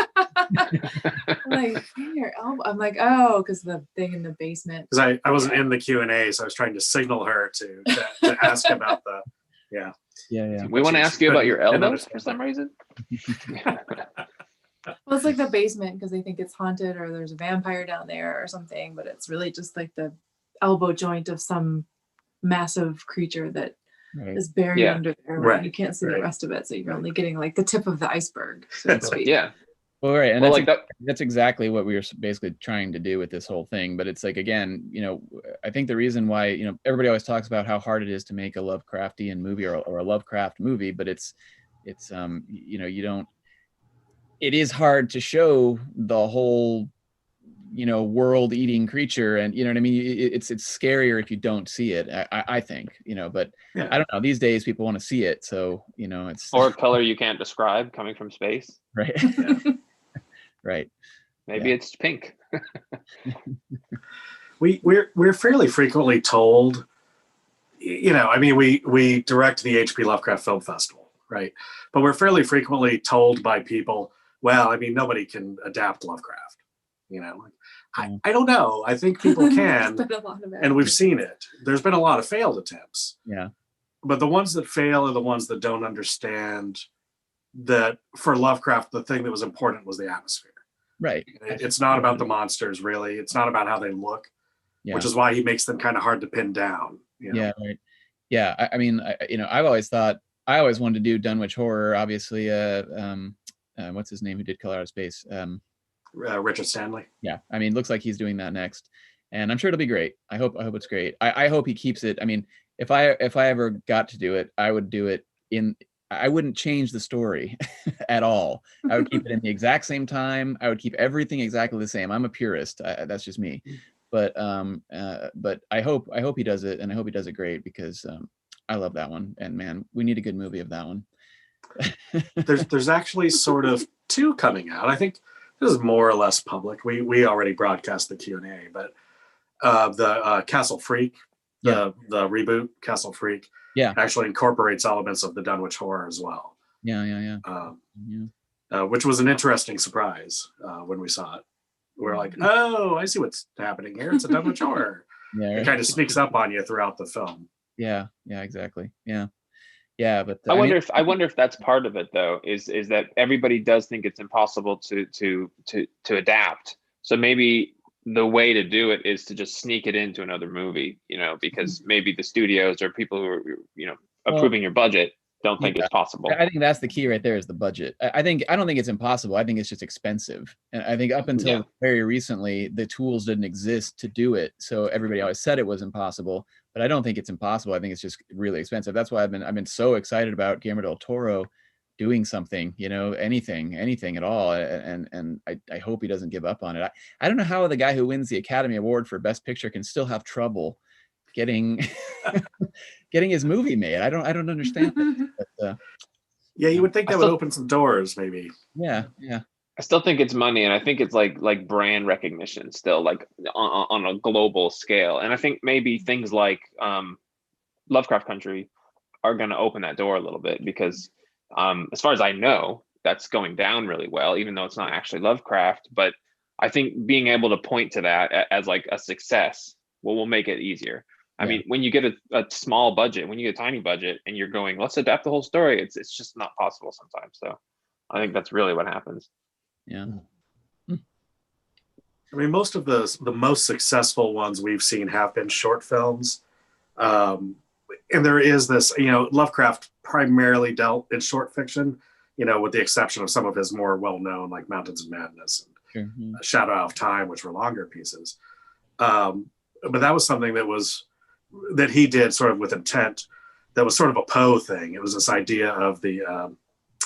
I'm like, your elbow. I'm like, oh, because the thing in the basement. Because I wasn't in the Q&A, so I was trying to signal her to ask about the Yeah. We want to ask you about your elbows for some reason. Well, it's like the basement because they think it's haunted or there's a vampire down there or something, but it's really just like the elbow joint of some massive creature that is buried under there. Right. You can't see the rest of it, so you're only getting like the tip of the iceberg, so to speak. Yeah. Well, right, and that's exactly what we were basically trying to do with this whole thing. But it's like, again, I think the reason why everybody always talks about how hard it is to make a Lovecraftian movie or a Lovecraft movie, but it's you don't. It is hard to show the whole world-eating creature, and you know what I mean. It's scarier if you don't see it. I think but I don't know. These days, people want to see it, so it's or a color you can't describe coming from space. Right. Right. Maybe it's pink. We're fairly frequently told, I mean, we direct the HP Lovecraft Film Festival, right? But we're fairly frequently told by people, well, I mean, nobody can adapt Lovecraft. I don't know. I think people can, and we've seen it. There's been a lot of failed attempts. Yeah. But the ones that fail are the ones that don't understand that for Lovecraft, the thing that was important was the atmosphere. Right. It's not about the monsters, really. It's not about how they look, which is why he makes them kind of hard to pin down. Yeah, right. Yeah, I mean, I've always thought, I always wanted to do Dunwich Horror. Obviously, what's his name who did Color Out of Space? Richard Stanley. Yeah, I mean, looks like he's doing that next. and I'm sure it'll be great. I hope it's great. I hope he keeps it. I mean, if I ever got to do it, I would do it I wouldn't change the story at all. I would keep it in the exact same time. I would keep everything exactly the same. I'm a purist. That's just me. But I hope he does it, and I hope he does it great, because I love that one. And man, we need a good movie of that one. There's actually sort of two coming out. I think this is more or less public. We already broadcast the Q&A, but the Castle Freak, the reboot Castle Freak, actually incorporates elements of the Dunwich Horror as well. Which was an interesting surprise when we saw it. We're like, oh, I see what's happening here. It's a Dunwich Horror. It kind of sneaks up on you throughout the film. Yeah, exactly. But I wonder if that's part of it, though, is that everybody does think it's impossible to adapt. So maybe the way to do it is to just sneak it into another movie, because maybe the studios or people who are, approving your budget don't think it's possible. I think that's the key right there, is the budget. I don't think it's impossible. I think it's just expensive. And I think up until very recently, the tools didn't exist to do it. So everybody always said it was impossible, but I don't think it's impossible. I think it's just really expensive. That's why I've been so excited about Guillermo del Toro doing something, anything at all. And I hope he doesn't give up on it. I don't know how the guy who wins the Academy Award for Best Picture can still have trouble getting his movie made. I don't understand it. But, you would think that would open some doors, maybe. Yeah. I still think it's money, and I think it's like brand recognition still, like on a global scale. And I think maybe things like Lovecraft Country are going to open that door a little bit, because as far as I know, that's going down really well, even though it's not actually Lovecraft. But I think being able to point to that as like a success will make it easier. I mean, when you get a small budget, when you get a tiny budget and you're going, let's adapt the whole story, it's just not possible sometimes. So I think that's really what happens. Yeah. I mean, most of the most successful ones we've seen have been short films. And there is this, Lovecraft primarily dealt in short fiction, with the exception of some of his more well-known, like Mountains of Madness and Shadow Out of Time, which were longer pieces. But that was something that he did sort of with intent. That was sort of a Poe thing. It was this idea of the,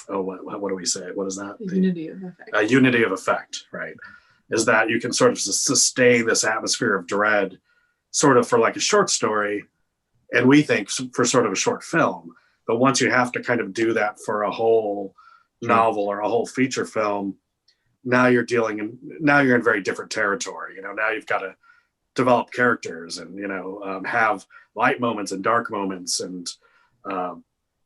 what do we say? What is that? The unity of effect. Unity of effect, right? Is that you can sort of sustain this atmosphere of dread sort of for like a short story, and we think for sort of a short film. But once you have to kind of do that for a whole novel or a whole feature film, now you're in very different territory. Now you've got to develop characters and, have light moments and dark moments. And,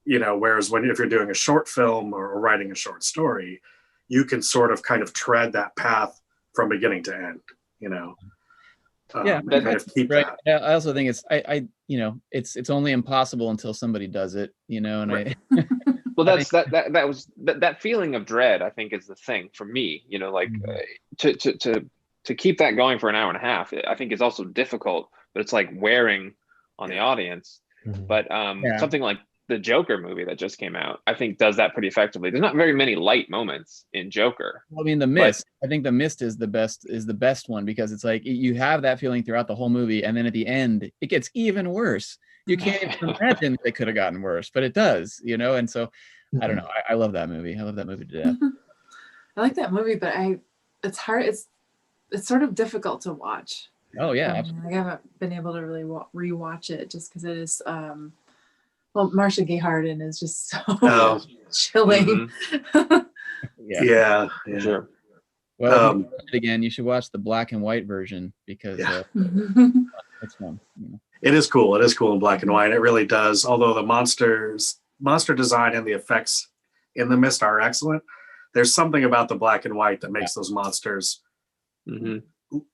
whereas if you're doing a short film or writing a short story, you can sort of kind of tread that path from beginning to end, that's right. I also think it's only impossible until somebody does it, and right. Well, that feeling of dread, I think, is the thing for me, to keep that going for an hour and a half, I think is also difficult, but it's like wearing on the audience. But something like the Joker movie that just came out, I think does that pretty effectively. There's not very many light moments in Joker. Well, I mean, The Mist, I think The Mist is the best one, because it's like you have that feeling throughout the whole movie, and then at the end it gets even worse. You can't even imagine it could have gotten worse, but it does, and so I don't know. I love that movie. I love that movie to death. I like that movie, but it's hard. It's sort of difficult to watch. Oh yeah, absolutely. I haven't been able to really rewatch it, just because it is Marcia Gay Harden is just so chilling. Yeah. Sure. Well, if you watch it again, you should watch the black and white version, because it's fun. It is cool. It is cool in black and white. It really does. Although the monster design and the effects in The Mist are excellent, there's something about the black and white that makes those monsters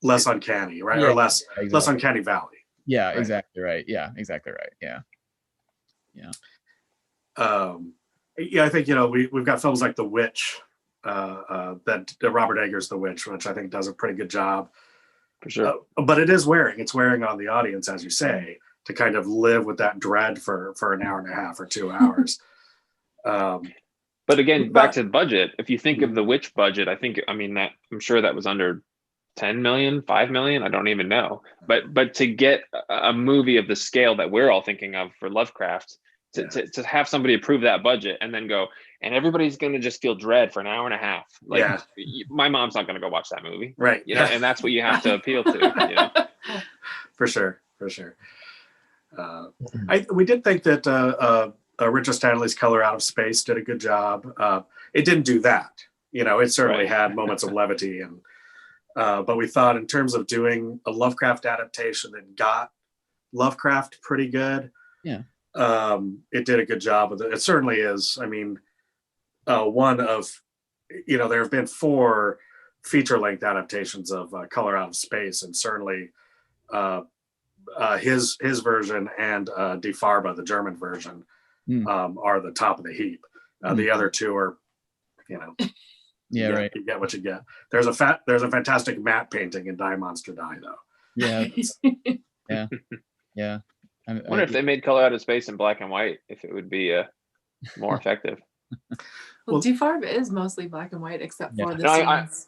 less uncanny, right? Or less uncanny valley. Yeah, right? Exactly right. Yeah, exactly right. Yeah. I think we've got films like The Witch, that Robert Eggers' The Witch, which I think does a pretty good job. For sure. But it is wearing. It's wearing on the audience, as you say, to kind of live with that dread for an hour and a half or 2 hours. But again, back to the budget. If you think of The Witch budget, I'm sure that was under 10 million, 5 million, I don't even know. But to get a movie of the scale that we're all thinking of for Lovecraft, to have somebody approve that budget and then go, and everybody's going to just feel dread for an hour and a half. Like, my mom's not going to go watch that movie. Right. You know, and that's what you have to appeal to, you know? For sure. We did think that Richard Stanley's Color Out of Space did a good job. It didn't do that. You know, it certainly had moments of levity, and but we thought in terms of doing a Lovecraft adaptation that got Lovecraft pretty good. Yeah. It did a good job with it. It certainly is. I mean, one of, you know, there have been 4 feature-length adaptations of Color Out of Space, and certainly his version and Die Farbe, the German version, are the top of the heap. The other 2 are, you know, right. You get what you get. There's a fantastic matte painting in Die Monster Die, though. Yeah. Yeah. I wonder if they made Color Out of Space in black and white, if it would be more effective. Well, Die Farbe is mostly black and white, except for the scenes.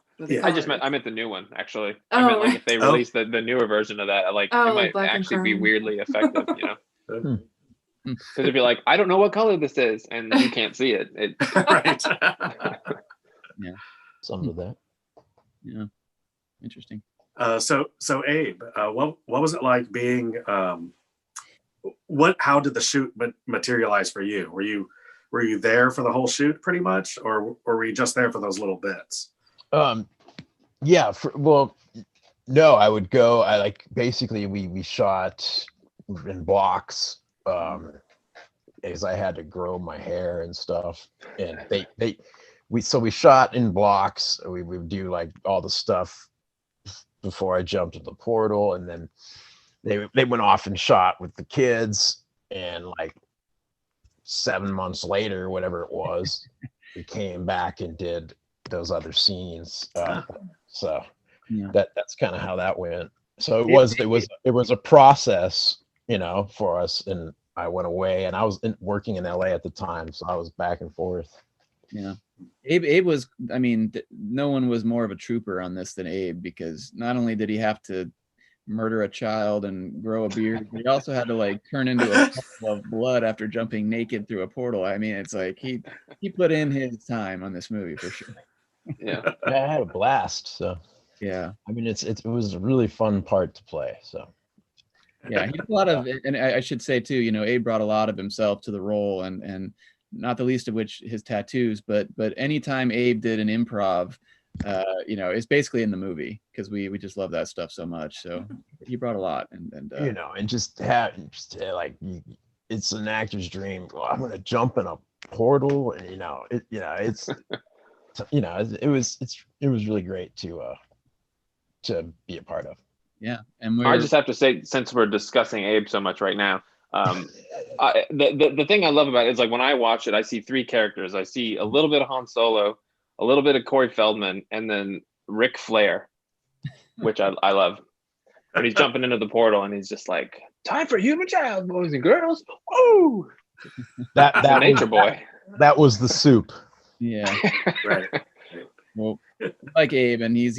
I meant the new one, actually. I meant like if they released the newer version of that, like it might actually be weirdly effective, you know? Because it'd be like, I don't know what color this is, and you can't see it. Right. Yeah. Some of that. Yeah. Interesting. So Abe, what was it like being? How did the shoot materialize for you? Were you there for the whole shoot pretty much, or were you just there for those little bits? Yeah. No, I would go. Basically we shot in blocks. Because I had to grow my hair and stuff, and we shot in blocks. We would do like all the stuff before I jumped to the portal, and then they went off and shot with the kids, and like 7 months later, whatever it was, we came back and did those other scenes. So that's kind of how that went. So it was a process, you know, for us. And I went away, and I was working in LA at the time, so I was back and forth. Yeah. Abe was, I mean, no one was more of a trooper on this than Abe, because not only did he have to murder a child and grow a beard, but he also had to like turn into a puddle of blood after jumping naked through a portal. I mean, it's like he put in his time on this movie for sure. Yeah. I had a blast. So yeah. I mean, it was a really fun part to play. So yeah, he did a lot of, and I should say too, you know, Abe brought a lot of himself to the role, and not the least of which his tattoos, but anytime Abe did an improv, you know, it's basically in the movie, because we just love that stuff so much. So he brought a lot, and you know, and it's an actor's dream. Well, I'm gonna jump in a portal, and it's it was really great to be a part of. Yeah, and I just have to say, since we're discussing Abe so much right now, the thing I love about it is, like, when I watch it, I see 3 characters. I see a little bit of Han Solo, a little bit of Corey Feldman, and then Ric Flair, which I love. When he's jumping into the portal and he's just like, "Time for human child, boys and girls." Woo! That Nature Boy. That was the soup. Yeah. Right. Well, like Abe, and he's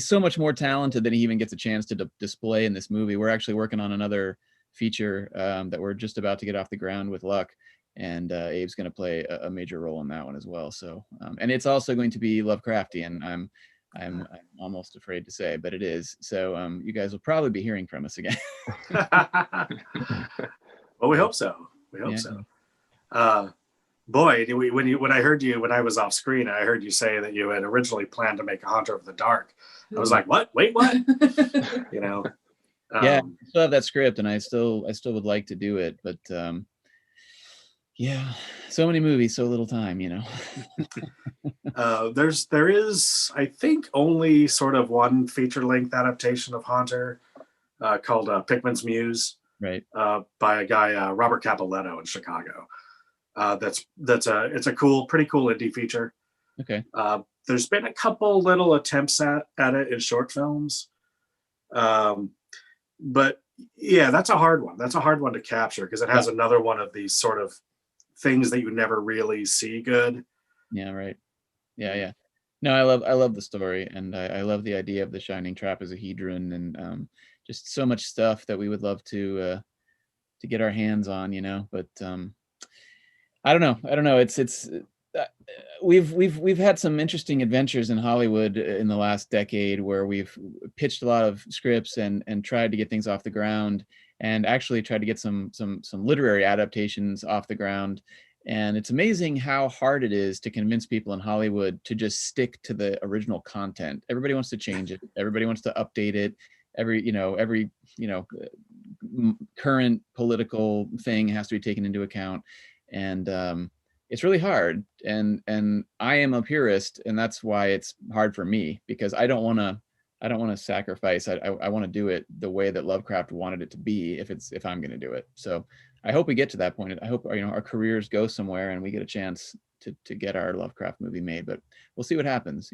so much more talented than he even gets a chance to display in this movie. We're actually working on another feature that we're just about to get off the ground with luck, and Abe's going to play a major role in that one as well. So, and it's also going to be Lovecraftian. I'm almost afraid to say, but it is. So, you guys will probably be hearing from us again. Well, we hope so. We hope so. Boy, when I heard you when I was off screen, I heard you say that you had originally planned to make a Haunter of the Dark. I was like, what? Wait, what? You know? Yeah, I still have that script, and I still would like to do it, but yeah, so many movies, so little time, you know. There is, I think, only sort of one feature-length adaptation of Haunter called Pickman's Muse, right? By a guy Robert Capoletto in Chicago. It's a pretty cool indie feature. Okay. There's been a couple little attempts at it in short films, but yeah, that's a hard one. That's a hard one to capture, because it has another one of these sort of things that you never really see good. Yeah, right. Yeah. No, I love the story, and I love the idea of the shining trapezohedron, and just so much stuff that we would love to get our hands on, But I don't know. It's we've had some interesting adventures in Hollywood in the last decade where we've pitched a lot of scripts and tried to get things off the ground, and actually tried to get some literary adaptations off the ground. And it's amazing how hard it is to convince people in Hollywood to just stick to the original content. Everybody wants to change it. Everybody wants to update it. Every current political thing has to be taken into account, and it's really hard. And I am a purist, and that's why it's hard for me, because I don't want to sacrifice. I want to do it the way that Lovecraft wanted it to be, if I'm going to do it. So I hope we get to that point. I hope our careers go somewhere and we get a chance to get our Lovecraft movie made, but we'll see what happens.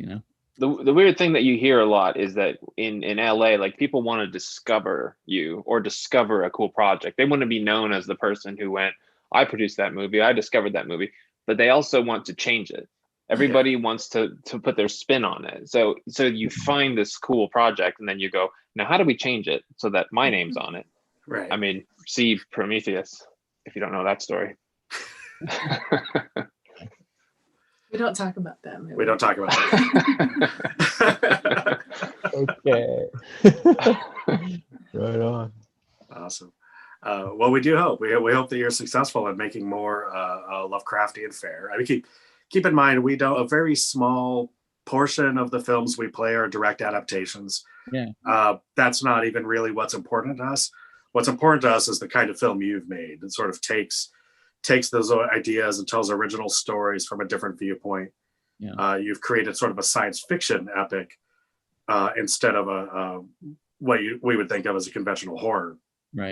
The weird thing that you hear a lot is that in LA, like, people want to discover you or discover a cool project. They want to be known as the person who went, I produced that movie, I discovered that movie, but they also want to change it. Everybody wants to put their spin on it. So you find this cool project and then you go, now how do we change it so that my name's on it? Right. I mean, see Prometheus, if you don't know that story. We don't talk about that movie. We don't talk about that. Okay. Right on. Awesome. Well, we do hope. We hope that you're successful in making more Lovecraftian fare. I mean, keep in mind, we don't. A very small portion of the films we play are direct adaptations. Yeah. That's not even really what's important to us. What's important to us is the kind of film you've made. It sort of takes those ideas and tells original stories from a different viewpoint. Yeah. You've created sort of a science fiction epic instead of what we would think of as a conventional horror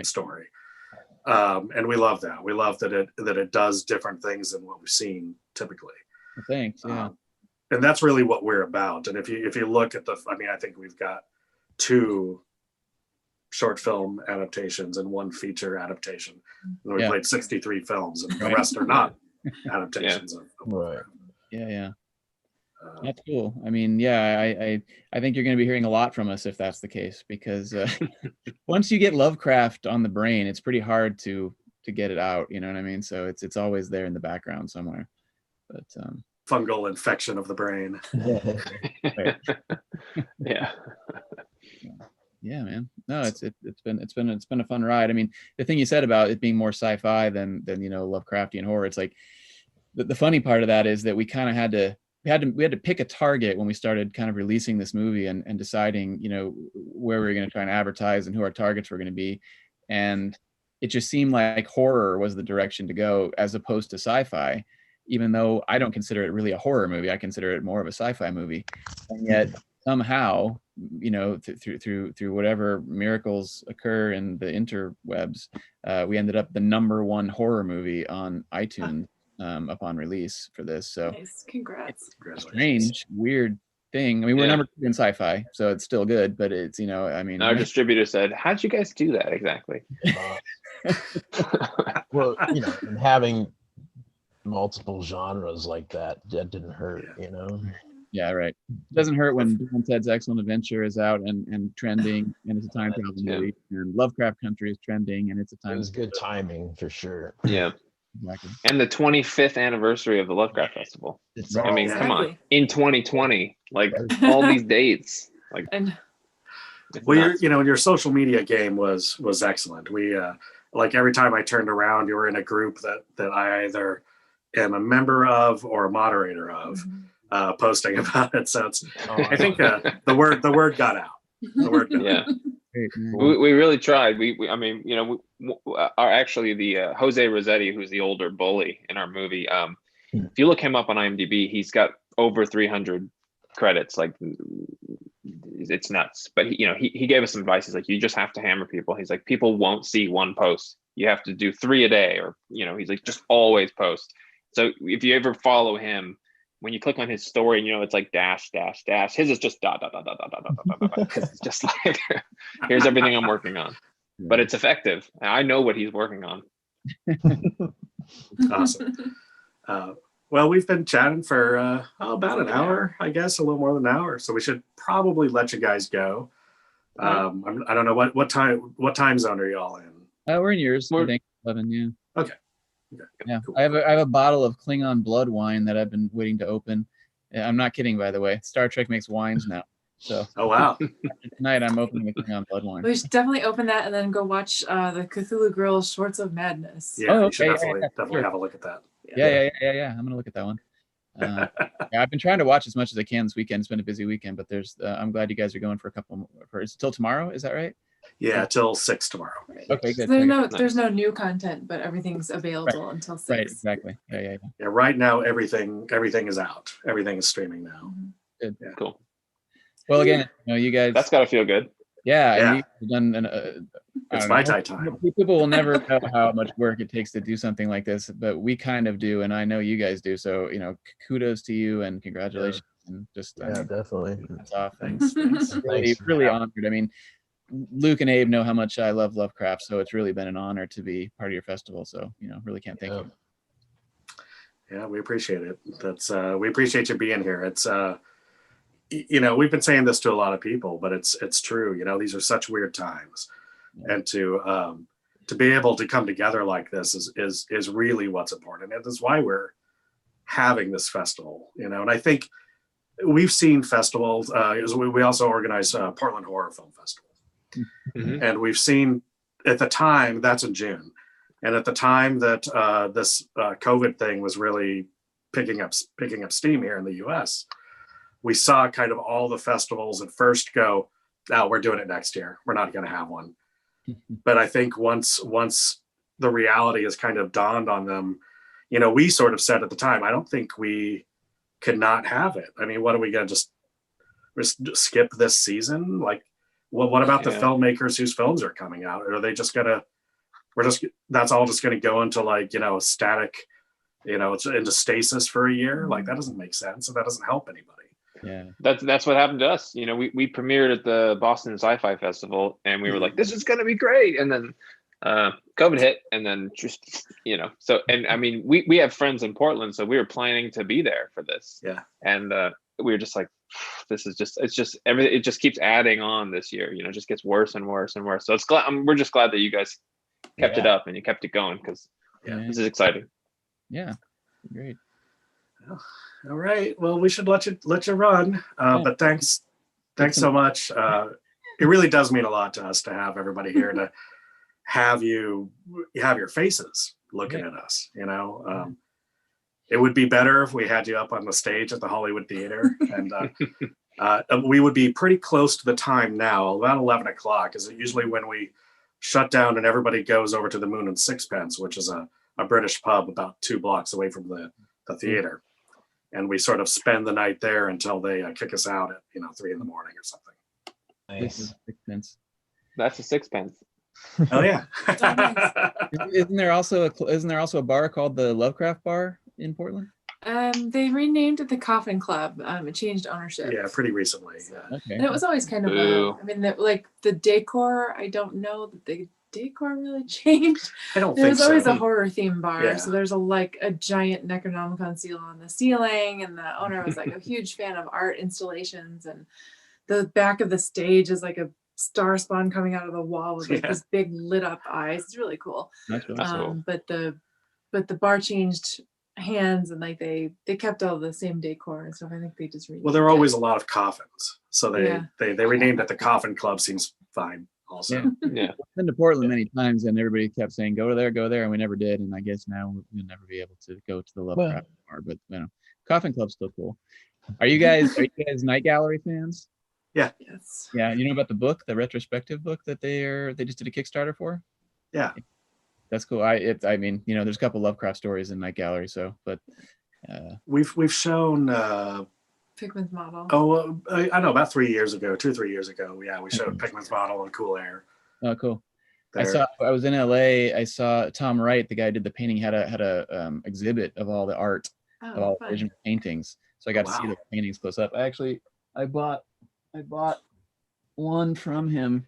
story. And we love that. We love that it does different things than what we've seen typically. Well, thanks. Yeah. And that's really what we're about. And if you look at I think we've got 2 short film adaptations and 1 feature adaptation. And we played 63 films, and the rest are not adaptations of Right. Yeah. That's cool. I mean, I think you're going to be hearing a lot from us if that's the case, because once you get Lovecraft on the brain, it's pretty hard to get it out. You know what I mean? So it's always there in the background somewhere. But fungal infection of the brain. Yeah, man. No, it's been a fun ride. I mean, the thing you said about it being more sci-fi than Lovecraftian horror, it's like the funny part of that is that we kind of had to pick a target when we started kind of releasing this movie and deciding, where we were going to try and advertise and who our targets were going to be. And it just seemed like horror was the direction to go as opposed to sci-fi, even though I don't consider it really a horror movie. I consider it more of a sci-fi movie. And yet somehow, through whatever miracles occur in the interwebs, we ended up the #1 horror movie on iTunes upon release for this. So nice. Congrats. Strange, weird thing. I mean, we're #2 in sci-fi, so it's still good, but it's, I mean, our distributor said, how'd you guys do that exactly? Well, and having multiple genres like that didn't hurt, Yeah, right. It doesn't hurt when Bill and Ted's Excellent Adventure is out and trending, and it's a time travel movie, and Lovecraft Country is trending, and it's a time. It was good timing for sure. Yeah. Exactly. And the 25th anniversary of the Lovecraft Festival. Come on, in 2020, like all these dates, like. Well, your social media game was excellent. We like every time I turned around, you were in a group that I either am a member of or a moderator of, posting about it. So I think the word got out. The word got out. We really tried. Actually the Jose Rossetti, who's the older bully in our movie. If you look him up on IMDb, he's got over 300 credits. Like, it's nuts. But he gave us some advice. He's like, you just have to hammer people. He's like, people won't see one post. You have to do 3 a day, or he's like, just always post. So if you ever follow him, when you click on his story, and it's like dash dash dash, his is just dot dot dot dot dot dot dot dot dot. It's just like, here's everything I'm working on. But it's effective. And I know what he's working on. Awesome. Well, we've been chatting for about an hour, I guess, a little more than an hour. So we should probably let you guys go. I don't know what time zone are y'all in? We're in yours. I We're- think 11. Yeah. Okay, Yeah. cool. I have a bottle of Klingon blood wine that I've been waiting to open. I'm not kidding, by the way. Star Trek makes wines now. So Oh wow. tonight I'm opening the Klingon blood wine. We should definitely open that and then go watch the Cthulhu Girls Shorts of Madness. Yeah, Oh, you should okay, definitely sure. have a look at that. Yeah. I'm gonna look at that one. Yeah, I've been trying to watch as much as I can this weekend. It's been a busy weekend, but there's. I'm glad you guys are going for a couple more. It's till tomorrow, is that right? Yeah, till 6 tomorrow. Right. Okay, So good. there's no new content, but everything's available until 6. Right, exactly. Yeah. Yeah, right now everything is out. Everything is streaming now. Mhm. Good. Yeah. Cool. Well, again, you guys. That's gotta feel good. Yeah, Yeah. and you've done I It's don't my know. time. People will never know how much work it takes to do something like this, but we kind of do, and I know you guys do. So, kudos to you and congratulations. And just, I Yeah, mean, definitely. that's off. And Thanks. really, Thanks. really honored. I mean, Luke and Abe know how much I love Lovecraft, so it's really been an honor to be part of your festival. So, really can't thank you. Yeah, we appreciate it. We appreciate you being here. It's we've been saying this to a lot of people, but it's true. These are such weird times, and to be able to come together like this is really what's important, and that's why we're having this festival. And I think we've seen festivals. We also organize Portland Horror Film Festival, Mhm. and we've seen at the time that's in June, and at the time that this COVID thing was really picking up steam here in the U.S. We saw kind of all the festivals at first go, "Oh, we're doing it next year. We're not going to have one." But I think once the reality has kind of dawned on them, we sort of said at the time, I don't think we could not have it. I mean, what are we going to just skip this season? Like, what about the Yeah. filmmakers whose films are coming out? Are they just that's all just going to go into a static, it's into stasis for a year? Like, that doesn't make sense. And that doesn't help anybody. Yeah. That's what happened to us. We premiered at the Boston Sci-Fi Festival, and we were like, "This is gonna be great," and then COVID hit, and then just So, and I mean, we have friends in Portland, so we were planning to be there for this. Yeah. And we were just like, "This is it's just everything. It just keeps adding on this year. It just gets worse and worse and worse." So we're just glad that you guys kept it up and you kept it going, because this is exciting. Yeah. Great. All right. Well, we should let you run. But thanks so much. It really does mean a lot to us to have everybody here, to have your faces looking at us. It would be better if we had you up on the stage at the Hollywood Theater, and we would be pretty close to the time now, about 11 o'clock. Is usually when we shut down and everybody goes over to the Moon and Sixpence, which is a British pub about 2 blocks away from the theater. And we sort of spend the night there until they kick us out at 3 a.m. or something. Nice. That's a sixpence. Oh yeah. Isn't there also a bar called the Lovecraft Bar in Portland? They renamed it the Coffin Club. It changed ownership. Yeah, pretty recently. Yeah. Okay. And it was always kind of Boo. the decor. I don't know that the decor really changed. I don't There think was always so. a horror theme bar. Yeah. So there's a giant Necronomicon seal on the ceiling, and the owner was like a huge fan of art installations, and the back of the stage is like a star spawn coming out of the wall with this big lit up eyes. It's really cool. That's really That's cool. But the bar changed hands, and they kept all the same decor and stuff. I think they just Well, there were always a lot of coffins, so they renamed it the Coffin Club. Seems fine. Also, Yeah. I've been to Portland many times, and everybody kept saying, "Go there," and we never did. And I guess now we'll never be able to go to the Lovecraft Bar. But Coffin Club's still cool. Are you guys Night Gallery fans? Yes. Yeah, you know about the book, the retrospective book that they just did a Kickstarter for? Yeah. That's cool. I mean, there's a couple Lovecraft stories in Night Gallery, so we've shown. Pickman's model. Oh, I don't know. About 3 years ago, 2-3 years ago, we showed Pickman's model and Cool Air. Oh, cool. There. I was in LA. I saw Tom Wright, the guy who did the painting, had a exhibit of all the art of all the original paintings. So I got to see the paintings close up. I bought one from him,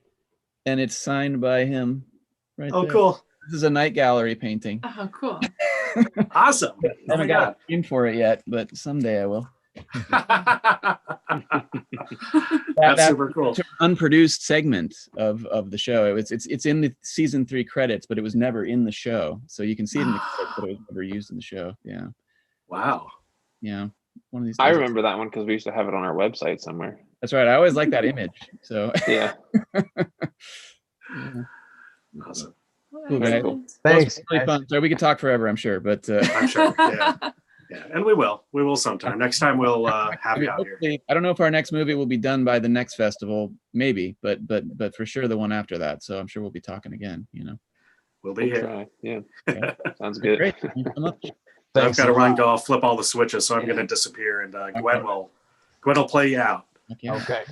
and it's signed by him. Right. Oh, there. cool. This is a Night Gallery painting. Oh, cool. Awesome. I Oh my haven't got God. a name for it yet, but someday I will. That's super cool. It's an unproduced segment of the show. It's in the season 3 credits, but it was never in the show. So you can see it in the credits, but it was never used in the show. Yeah. Wow. Yeah. One of these I days. remember that one because we used to have it on our website somewhere. That's right. I always like that image. So Yeah. yeah. Awesome. Cool, guys. Cool. Well, Thanks. it's really fun. So we could talk forever, I'm sure, but I'm sure. Yeah. Yeah. And we will sometime. Next time we'll have you out here. hopefully, I don't know if our next movie will be done by the next festival, maybe, but for sure the one after that. So I'm sure we'll be talking again, you know. We'll be We'll here. try. Yeah. Yeah. Sounds good. Great. Thank you so much. I've Thanks got to a run, lot. go. I'll flip all the switches, so I'm going to disappear, and Gwen will play you out. Yeah. Okay.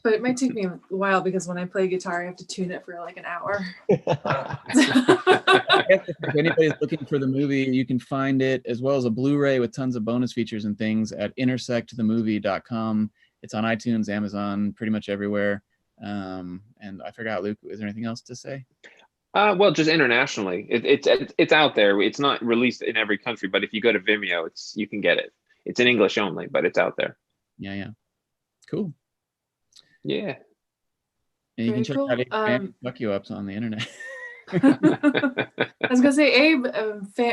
But it might take me a while because when I play guitar, I have to tune it for like an hour. I guess if anybody's looking for the movie, you can find it as well as a Blu-ray with tons of bonus features and things at intersectthemovie.com. It's on iTunes, Amazon, pretty much everywhere. And I forgot, Luke, is there anything else to say? Well, just internationally, it's out there. It's not released in every country, but if you go to Vimeo, you can get it. It's in English only, but it's out there. Yeah. Cool. Yeah. And you can Very check cool. out Abe Fuck You Ups on the internet. I was gonna say, Abe,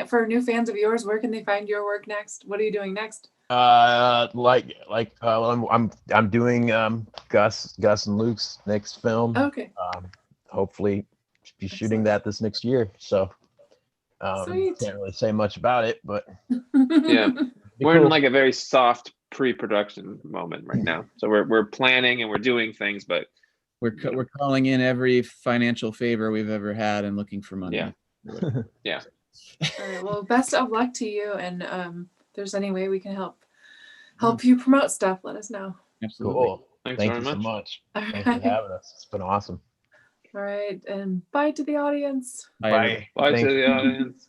for new fans of yours, where can they find your work next? What are you doing next? I'm doing Gus and Luke's next film. Okay. Hopefully be shooting that this next year. So Sweet. can't really say much about it, but Yeah. be We're in cool. like a very soft pre-production moment right now. So we're planning and we're doing things, but We're calling in every financial favor we've ever had and looking for money. Yeah. Yeah. All right. Well, best of luck to you. And if there's any way we can help you promote stuff, let us know. Absolutely. Cool. Thanks Thank very you so much. much. All Thanks for right. having us. It's been awesome. All right. And bye to the audience. Bye, everybody. Bye Thanks. to the audience.